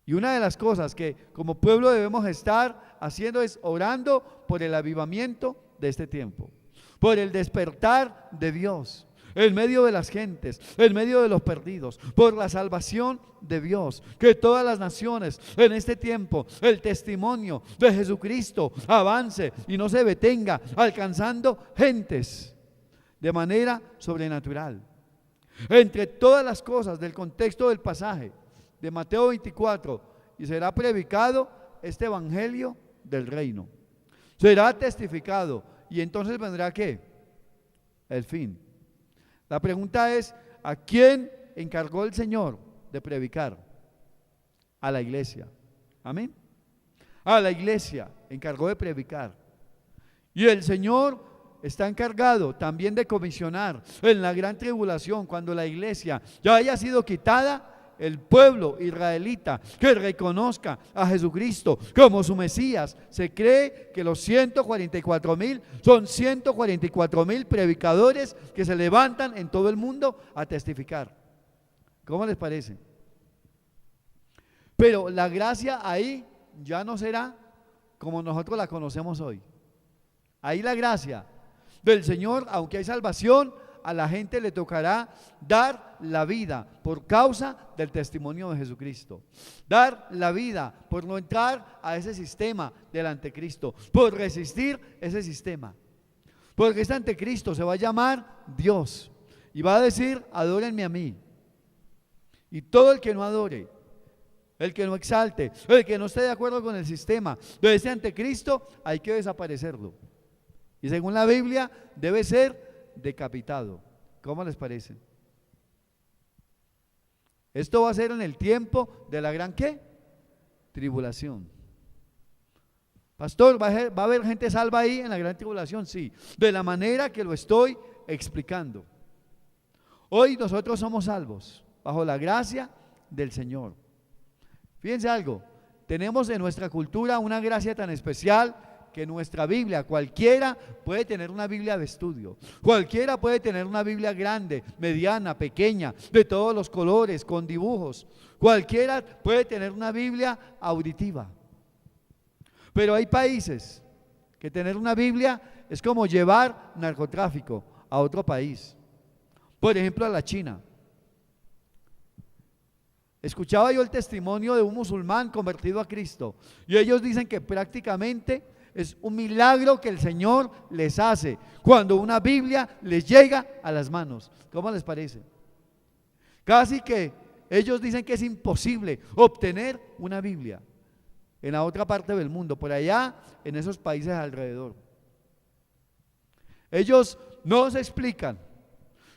Y una de las cosas que como pueblo debemos estar haciendo es orando por el avivamiento de este tiempo, por el despertar de Dios en medio de las gentes, en medio de los perdidos, por la salvación de Dios, que todas las naciones en este tiempo el testimonio de Jesucristo avance y no se detenga, alcanzando gentes de manera sobrenatural. Entre todas las cosas del contexto del pasaje de Mateo 24, y será predicado este evangelio del reino, será testificado, y entonces vendrá ¿qué? El fin. La pregunta es, ¿a quién encargó el Señor de predicar? A la iglesia, amén. A la iglesia encargó de predicar, y el Señor está encargado también de comisionar en la gran tribulación, cuando la iglesia ya haya sido quitada, el pueblo israelita que reconozca a Jesucristo como su Mesías. Se cree que los 144,000 son 144,000 predicadores que se levantan en todo el mundo a testificar. ¿Cómo les parece? Pero la gracia ahí ya no será como nosotros la conocemos hoy. Ahí la gracia del Señor, aunque hay salvación, a la gente le tocará dar la vida por causa del testimonio de Jesucristo, dar la vida por no entrar a ese sistema del anticristo, por resistir ese sistema, porque este anticristo se va a llamar Dios y va a decir: adórenme a mí, y todo el que no adore, el que no exalte, el que no esté de acuerdo con el sistema de ese anticristo, hay que desaparecerlo, y según la Biblia debe ser decapitado. ¿Cómo les parece? Esto va a ser en el tiempo de la gran ¿qué? Tribulación. Pastor, ¿va a haber gente salva ahí en la gran tribulación? Sí, de la manera que lo estoy explicando. Hoy nosotros somos salvos bajo la gracia del Señor. Fíjense algo, tenemos en nuestra cultura una gracia tan especial que nuestra Biblia, cualquiera puede tener una Biblia de estudio, cualquiera puede tener una Biblia grande, mediana, pequeña, de todos los colores, con dibujos, cualquiera puede tener una Biblia auditiva. Pero hay países que tener una Biblia es como llevar narcotráfico a otro país, por ejemplo a la China. Escuchaba yo el testimonio de un musulmán convertido a Cristo, y ellos dicen que prácticamente es un milagro que el Señor les hace cuando una Biblia les llega a las manos. ¿Cómo les parece? Casi que ellos dicen que es imposible obtener una Biblia en la otra parte del mundo, por allá en esos países alrededor. Ellos no se explican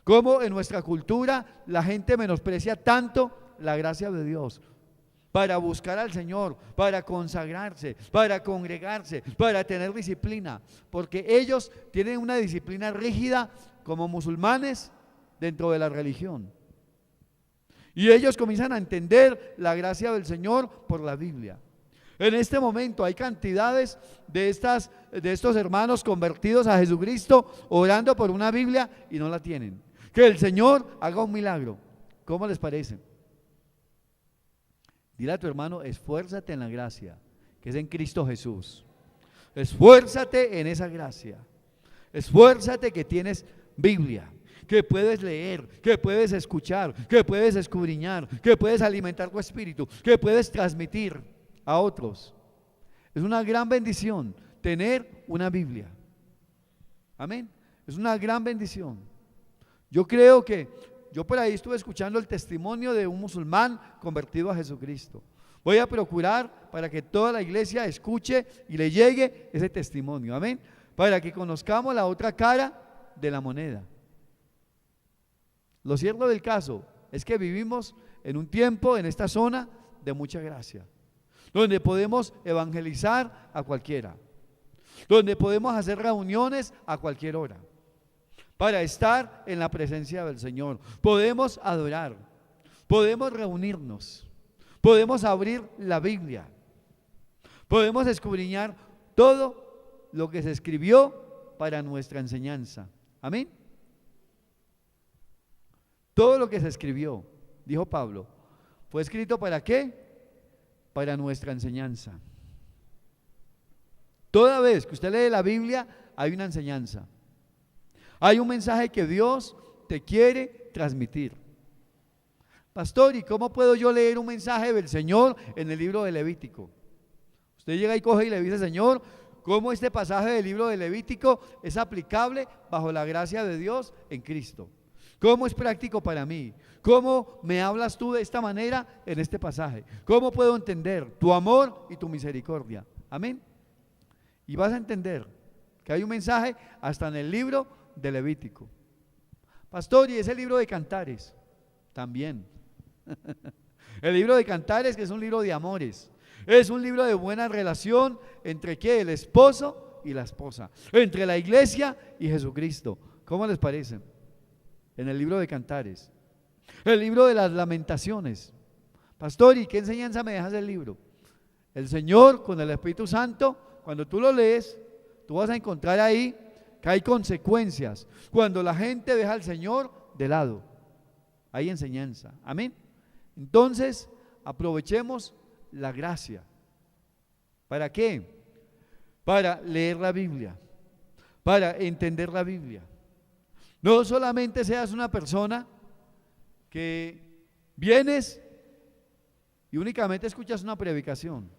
cómo en nuestra cultura la gente menosprecia tanto la gracia de Dios para buscar al Señor, para consagrarse, para congregarse, para tener disciplina, porque ellos tienen una disciplina rígida como musulmanes dentro de la religión. Y ellos comienzan a entender la gracia del Señor por la Biblia. En este momento hay cantidades de estos hermanos convertidos a Jesucristo orando por una Biblia y no la tienen. Que el Señor haga un milagro. ¿Cómo les parece? Dile a tu hermano, esfuérzate en la gracia que es en Cristo Jesús. Esfuérzate en esa gracia. Esfuérzate que tienes Biblia, que puedes leer, que puedes escuchar, que puedes escudriñar, que puedes alimentar tu espíritu, que puedes transmitir a otros. Es una gran bendición tener una Biblia. Amén. Es una gran bendición. Yo creo que yo por ahí estuve escuchando el testimonio de un musulmán convertido a Jesucristo. Voy a procurar para que toda la iglesia escuche y le llegue ese testimonio. Amén. Para que conozcamos la otra cara de la moneda. Lo cierto del caso es que vivimos en un tiempo, en esta zona, de mucha gracia, donde podemos evangelizar a cualquiera, donde podemos hacer reuniones a cualquier hora, para estar en la presencia del Señor. Podemos adorar, podemos reunirnos, podemos abrir la Biblia, podemos escudriñar todo lo que se escribió para nuestra enseñanza. Amén. Todo lo que se escribió, dijo Pablo, fue escrito ¿para qué? Para nuestra enseñanza. Toda vez que usted lee la Biblia hay una enseñanza, hay un mensaje que Dios te quiere transmitir. Pastor, ¿y cómo puedo yo leer un mensaje del Señor en el libro de Levítico? Usted llega y coge y le dice, Señor, ¿cómo este pasaje del libro de Levítico es aplicable bajo la gracia de Dios en Cristo? ¿Cómo es práctico para mí? ¿Cómo me hablas tú de esta manera en este pasaje? ¿Cómo puedo entender tu amor y tu misericordia? Amén. Y vas a entender que hay un mensaje hasta en el libro de Levítico. Pastor, ¿y ese libro de Cantares? También. El libro de Cantares, que es un libro de amores, es un libro de buena relación entre ¿qué? El esposo y la esposa, entre la iglesia y Jesucristo. ¿Cómo les parece? En el libro de Cantares, el libro de las Lamentaciones. Pastor, ¿y qué enseñanza me dejas del libro? El Señor con el Espíritu Santo, cuando tú lo lees, tú vas a encontrar ahí que hay consecuencias cuando la gente deja al Señor de lado. Hay enseñanza. Amén. Entonces, aprovechemos la gracia. ¿Para qué? Para leer la Biblia, para entender la Biblia. No solamente seas una persona que vienes y únicamente escuchas una predicación.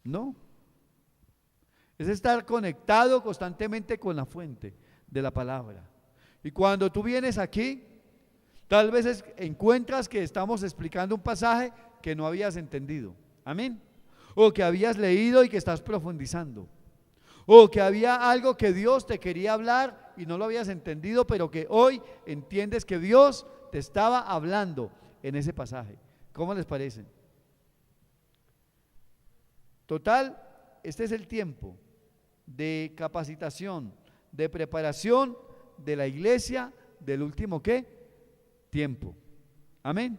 No. Es estar conectado constantemente con la fuente de la palabra. Y cuando tú vienes aquí, tal vez encuentras que estamos explicando un pasaje que no habías entendido. Amén. O que habías leído y que estás profundizando. O que había algo que Dios te quería hablar y no lo habías entendido, pero que hoy entiendes que Dios te estaba hablando en ese pasaje. ¿Cómo les parece? Total, este es el tiempo de capacitación, de preparación de la iglesia del último ¿qué? Tiempo. Amén.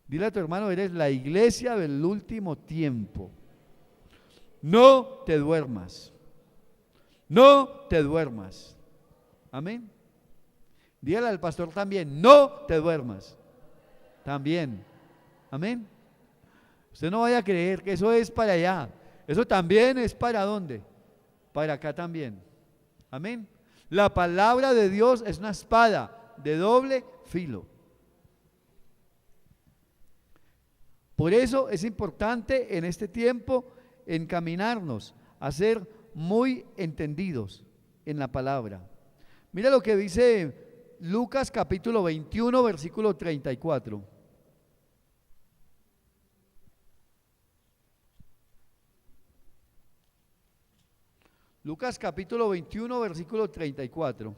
Dile a tu hermano, eres la iglesia del último tiempo. No te duermas. No te duermas. Amén. Dígale al pastor también, no te duermas. También. Amén. Usted no vaya a creer que eso es para allá. Eso también es para ¿dónde? Para acá también. Amén. La palabra de Dios es una espada de doble filo. Por eso es importante en este tiempo encaminarnos a ser muy entendidos en la palabra. Mira lo que dice Lucas capítulo 21 versículo 34. Lucas capítulo 21, versículo 34.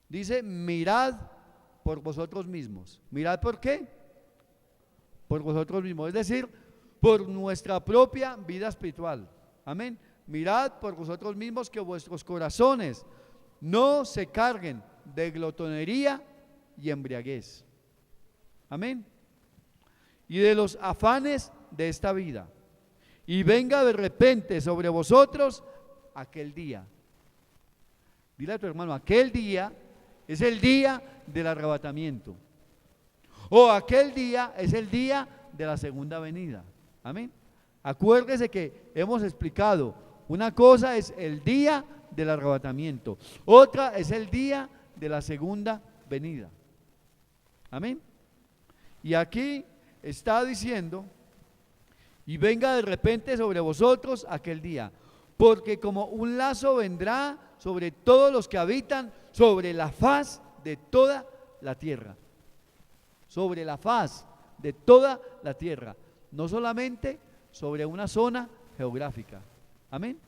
Dice, mirad por vosotros mismos. ¿Mirad por qué? Por vosotros mismos, es decir, por nuestra propia vida espiritual. Amén. Mirad por vosotros mismos que vuestros corazones no se carguen de glotonería y embriaguez. Amén. Y de los afanes de esta vida. Y venga de repente sobre vosotros aquel día. Dile a tu hermano, aquel día es el día del arrebatamiento. O aquel día es el día de la segunda venida. Amén. Acuérdese que hemos explicado, una cosa es el día del arrebatamiento, otra es el día de la segunda venida. Amén. Y aquí está diciendo, y venga de repente sobre vosotros aquel día, porque como un lazo vendrá sobre todos los que habitan sobre la faz de toda la tierra. Sobre la faz de toda la tierra, no solamente sobre una zona geográfica. Amén.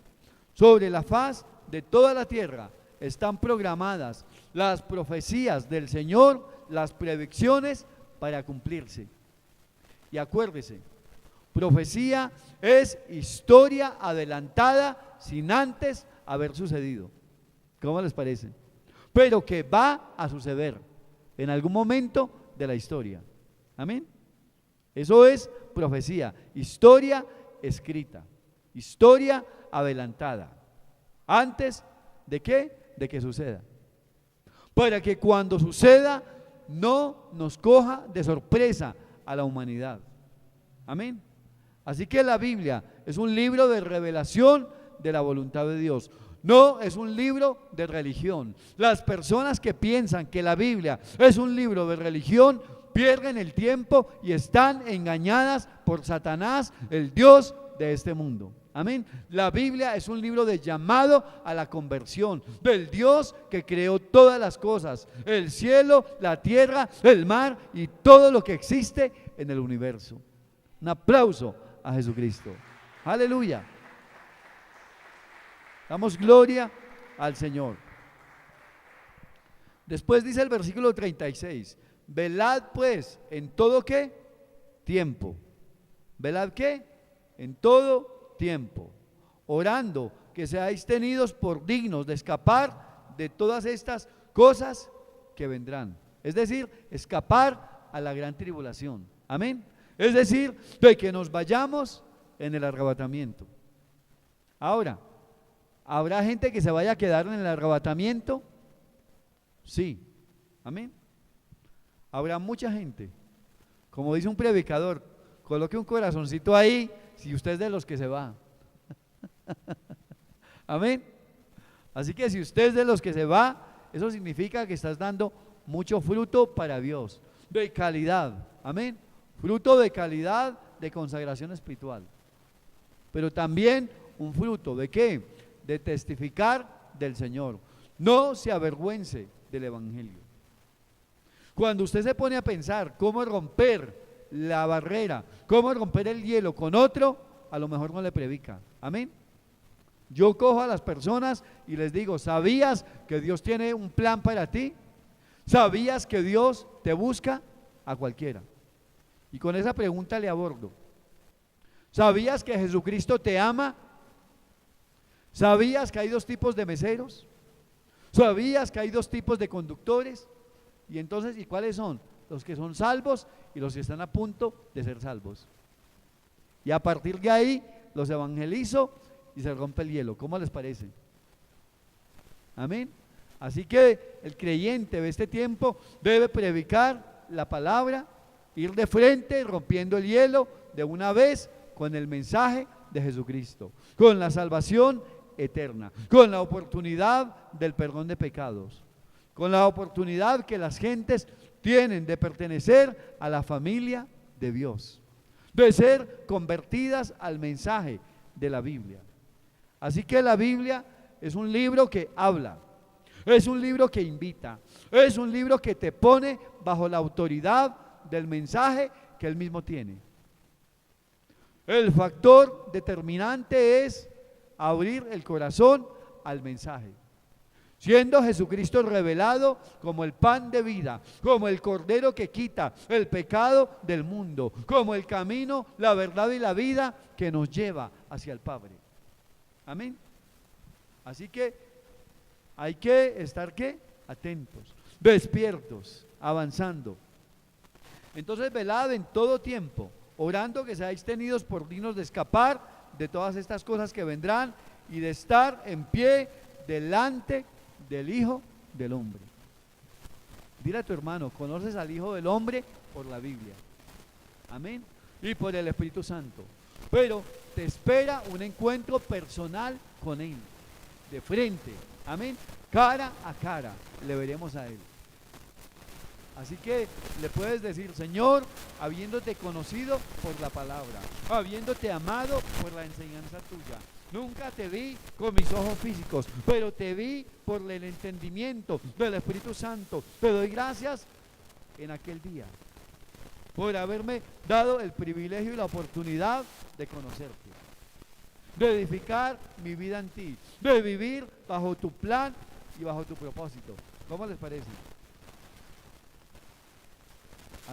Sobre la faz de toda la tierra están programadas las profecías del Señor, las predicciones para cumplirse. Y acuérdese, profecía es historia adelantada sin antes haber sucedido. ¿Cómo les parece? Pero que va a suceder en algún momento de la historia. Amén. Eso es profecía, historia escrita, historia adelantada. ¿Antes de qué? De que suceda. Para que cuando suceda no nos coja de sorpresa a la humanidad. Amén. Así que la Biblia es un libro de revelación de la voluntad de Dios. No es un libro de religión. Las personas que piensan que la Biblia es un libro de religión pierden el tiempo y están engañadas por Satanás, el Dios de este mundo. Amén. La Biblia es un libro de llamado a la conversión del Dios que creó todas las cosas, el cielo, la tierra, el mar y todo lo que existe en el universo. Un aplauso a Jesucristo. Aleluya. Damos gloria al Señor. Después dice el versículo 36, velad pues en todo ¿qué? Tiempo. ¿Velad qué? En todo tiempo, orando que seáis tenidos por dignos de escapar de todas estas cosas que vendrán. Es decir, escapar a la gran tribulación. Amén. Es decir, de que nos vayamos en el arrebatamiento. Ahora, ¿habrá gente que se vaya a quedar en el arrebatamiento? Sí. Amén. Habrá mucha gente. Como dice un predicador, coloque un corazoncito ahí si usted es de los que se va. Amén. Así que si usted es de los que se va, eso significa que estás dando mucho fruto para Dios, de calidad. Amén. Fruto de calidad, de consagración espiritual. Pero también un fruto ¿de qué? De testificar del Señor. No se avergüence del evangelio. Cuando usted se pone a pensar cómo romper la barrera, cómo romper el hielo con otro, a lo mejor no le predica. Amén. Yo cojo a las personas y les digo, ¿sabías que Dios tiene un plan para ti? ¿Sabías que Dios te busca? A cualquiera. Y con esa pregunta le abordo. ¿Sabías que Jesucristo te ama? ¿Sabías que hay dos tipos de meseros? ¿Sabías que hay dos tipos de conductores? Y entonces, ¿y cuáles son? Los que son salvos y los que están a punto de ser salvos. Y a partir de ahí los evangelizo y se rompe el hielo. ¿Cómo les parece? Amén. Así que el creyente de este tiempo debe predicar la palabra, ir de frente rompiendo el hielo de una vez con el mensaje de Jesucristo, con la salvación eterna, con la oportunidad del perdón de pecados, con la oportunidad que las gentes tienen de pertenecer a la familia de Dios, de ser convertidas al mensaje de la Biblia. Así que la Biblia es un libro que habla, es un libro que invita, es un libro que te pone bajo la autoridad del mensaje que Él mismo tiene. El factor determinante es abrir el corazón al mensaje. Siendo Jesucristo revelado como el pan de vida, como el cordero que quita el pecado del mundo, como el camino, la verdad y la vida que nos lleva hacia el Padre. Amén. Así que hay que estar ¿qué? Atentos, despiertos, avanzando. Entonces velad en todo tiempo, orando que seáis tenidos por dignos de escapar de todas estas cosas que vendrán y de estar en pie delante del Hijo del Hombre. Dile a tu hermano, conoces al Hijo del Hombre por la Biblia, amén, y por el Espíritu Santo, pero te espera un encuentro personal con Él, de frente, amén, cara a cara, le veremos a Él. Así que le puedes decir, Señor, habiéndote conocido por la palabra, habiéndote amado por la enseñanza tuya, nunca te vi con mis ojos físicos, pero te vi por el entendimiento del Espíritu Santo. Te doy gracias en aquel día por haberme dado el privilegio y la oportunidad de conocerte, de edificar mi vida en ti, de vivir bajo tu plan y bajo tu propósito. ¿Cómo les parece?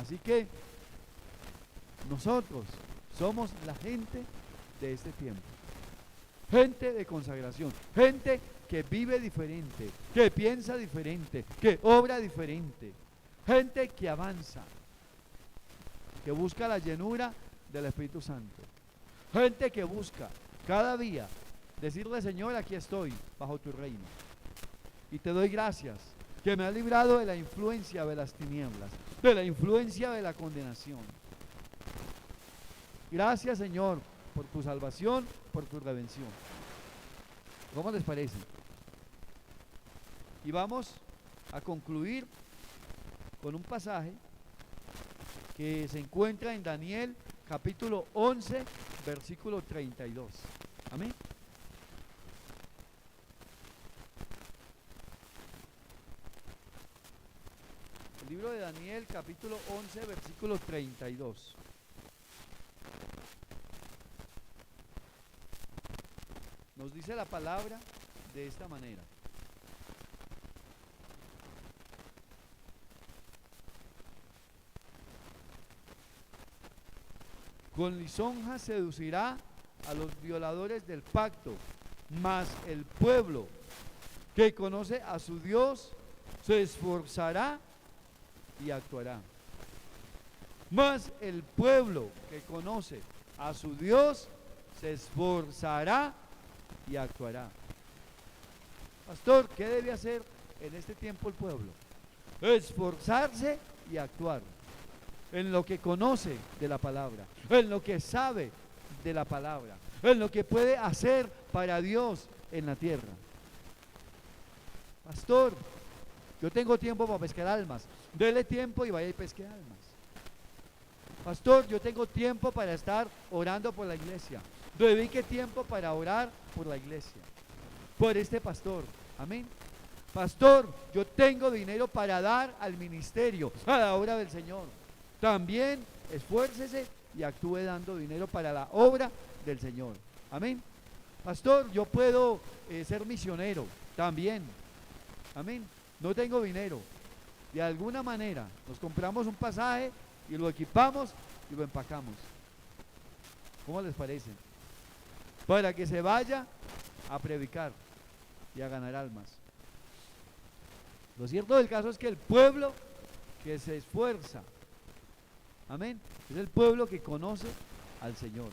Así que nosotros somos la gente de este tiempo, gente de consagración, gente que vive diferente, que piensa diferente, que obra diferente, gente que avanza, que busca la llenura del Espíritu Santo, gente que busca cada día decirle, Señor, aquí estoy bajo tu reino y te doy gracias que me ha librado de la influencia de las tinieblas, de la influencia de la condenación. Gracias, Señor, por tu salvación, por tu redención. ¿Cómo les parece? Y vamos a concluir con un pasaje que se encuentra en Daniel capítulo 11, versículo 32. Amén. El libro de Daniel capítulo 11, versículo 32. Nos dice la palabra de esta manera. Con lisonja seducirá a los violadores del pacto, mas el pueblo que conoce a su Dios se esforzará y actuará. Mas el pueblo que conoce a su Dios se esforzará y actuará. Pastor, ¿qué debe hacer en este tiempo el pueblo? Esforzarse y actuar en lo que conoce de la palabra, en lo que sabe de la palabra, en lo que puede hacer para Dios en la tierra. Pastor, yo tengo tiempo para pescar almas. Dele tiempo y vaya y pesque almas. Pastor, yo tengo tiempo para estar orando por la iglesia. Dedique tiempo para orar por la iglesia, por este pastor. Amén. Pastor, yo tengo dinero para dar al ministerio, a la obra del Señor. También esfuércese y actúe dando dinero para la obra del Señor. Amén. Pastor, yo puedo ser misionero también. Amén. No tengo dinero. De alguna manera nos compramos un pasaje y lo equipamos y lo empacamos. ¿Cómo les parece? Para que se vaya a predicar y a ganar almas. Lo cierto del caso es que el pueblo que se esfuerza, amén, es el pueblo que conoce al Señor.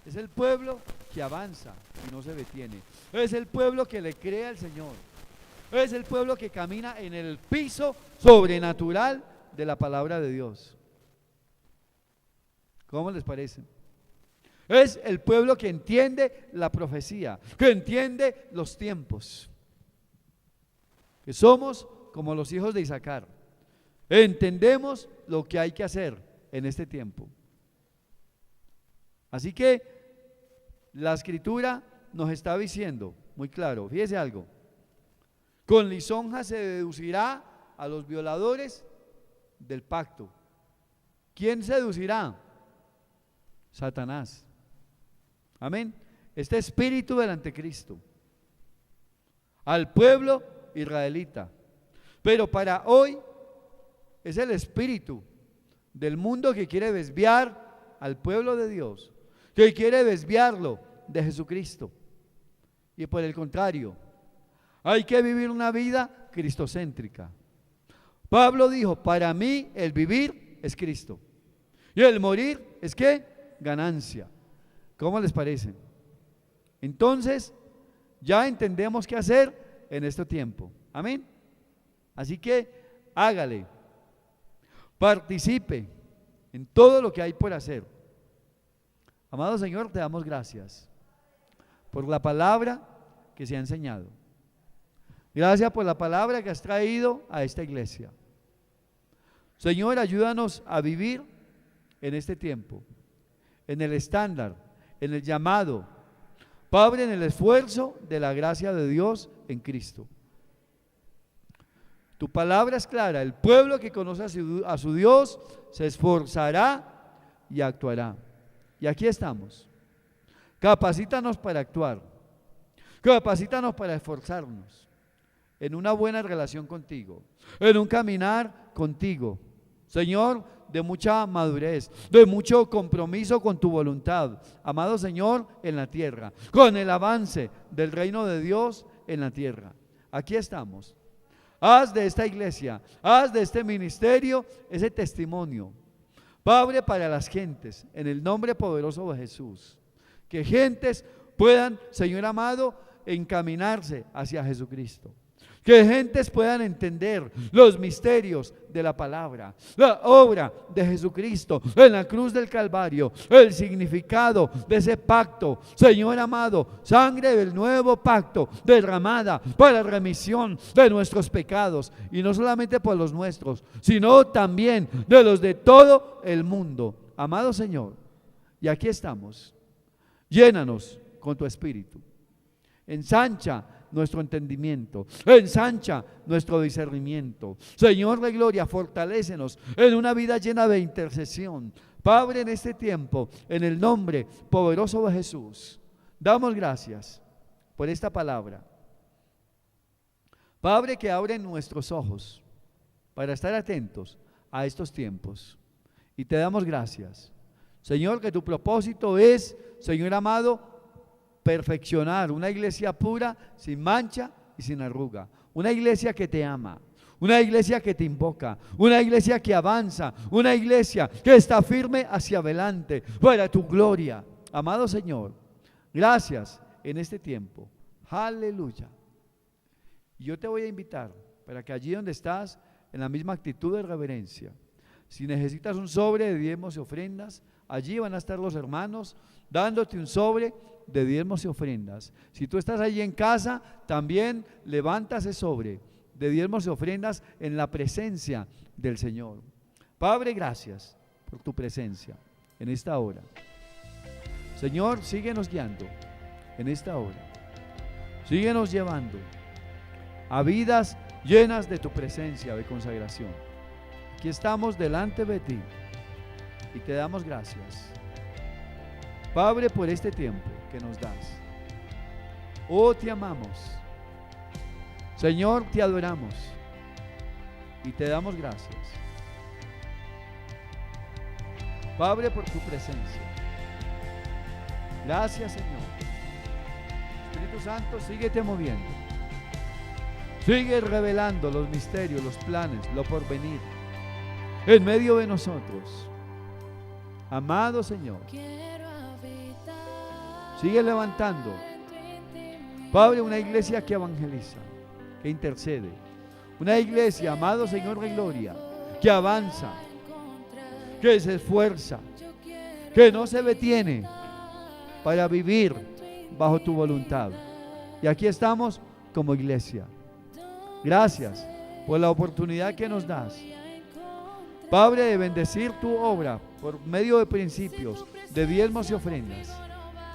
Es el pueblo que avanza y no se detiene. Es el pueblo que le cree al Señor. Es el pueblo que camina en el piso sobrenatural de la palabra de Dios. ¿Cómo les parece? Es el pueblo que entiende la profecía, que entiende los tiempos. Que somos como los hijos de Isaacar. Entendemos lo que hay que hacer en este tiempo. Así que la escritura nos está diciendo muy claro, fíjese algo. Con lisonja se deducirá a los violadores del pacto. ¿Quién seducirá? Satanás. Amén. Este espíritu del anticristo al pueblo israelita. Pero para hoy es el espíritu del mundo que quiere desviar al pueblo de Dios, que quiere desviarlo de Jesucristo. Y por el contrario, hay que vivir una vida cristocéntrica. Pablo dijo, para mí el vivir es Cristo y el morir es ¿qué? Ganancia. ¿Cómo les parece? Entonces, ya entendemos qué hacer en este tiempo. Amén. Así que hágale, participe en todo lo que hay por hacer. Amado Señor, te damos gracias por la palabra que se ha enseñado. Gracias por la palabra que has traído a esta iglesia. Señor, ayúdanos a vivir en este tiempo, en el estándar, en el llamado, Padre, en el esfuerzo de la gracia de Dios en Cristo. Tu palabra es clara, el pueblo que conoce a su Dios se esforzará y actuará. Y aquí estamos. Capacítanos para actuar, capacítanos para esforzarnos en una buena relación contigo, en un caminar contigo, Señor, de mucha madurez, de mucho compromiso con tu voluntad, amado Señor, en la tierra, con el avance del reino de Dios en la tierra. Aquí estamos. Haz de esta iglesia, haz de este ministerio ese testimonio, Padre, para las gentes, en el nombre poderoso de Jesús. Que gentes puedan, Señor amado, encaminarse hacia Jesucristo. Que gentes puedan entender los misterios de la palabra, la obra de Jesucristo en la cruz del Calvario, el significado de ese pacto, Señor amado, sangre del nuevo pacto derramada para remisión de nuestros pecados, y no solamente por los nuestros, sino también de los de todo el mundo. Amado Señor, y aquí estamos, llénanos con tu espíritu, ensancha nuestro entendimiento, ensancha nuestro discernimiento. Señor de gloria, fortalécenos en una vida llena de intercesión. Padre, en este tiempo, en el nombre poderoso de Jesús, damos gracias por esta palabra. Padre, que abren nuestros ojos para estar atentos a estos tiempos. Y te damos gracias, Señor, que tu propósito es, Señor amado, perfeccionar una iglesia pura, sin mancha y sin arruga. Una iglesia que te ama, una iglesia que te invoca, una iglesia que avanza, una iglesia que está firme hacia adelante para tu gloria. Amado Señor, gracias en este tiempo. Aleluya. Y yo te voy a invitar para que allí donde estás, en la misma actitud de reverencia, si necesitas un sobre de diezmos y ofrendas, allí van a estar los hermanos dándote un sobre de diezmos y ofrendas. Si tú estás allí en casa, también levanta ese sobre de diezmos y ofrendas en la presencia del Señor. Padre, gracias por tu presencia en esta hora. Señor, síguenos guiando en esta hora. Síguenos llevando a vidas llenas de tu presencia de consagración. Aquí estamos delante de ti y te damos gracias, Padre, por este tiempo que nos das. Oh, te amamos, Señor, te adoramos y te damos gracias, Padre, por tu presencia. Gracias, Señor. Espíritu Santo, síguete moviendo, sigue revelando los misterios, los planes, lo porvenir en medio de nosotros. Amado Señor, sigue levantando, Padre, una iglesia que evangeliza, que intercede, una iglesia, amado Señor de gloria, que avanza, que se esfuerza, que no se detiene para vivir bajo tu voluntad. Y aquí estamos como iglesia. Gracias por la oportunidad que nos das, Padre, de bendecir tu obra por medio de principios, de diezmos y ofrendas,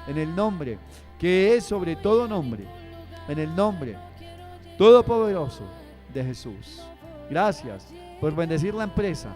en el nombre que es sobre todo nombre, en el nombre todopoderoso de Jesús. Gracias por bendecir la empresa.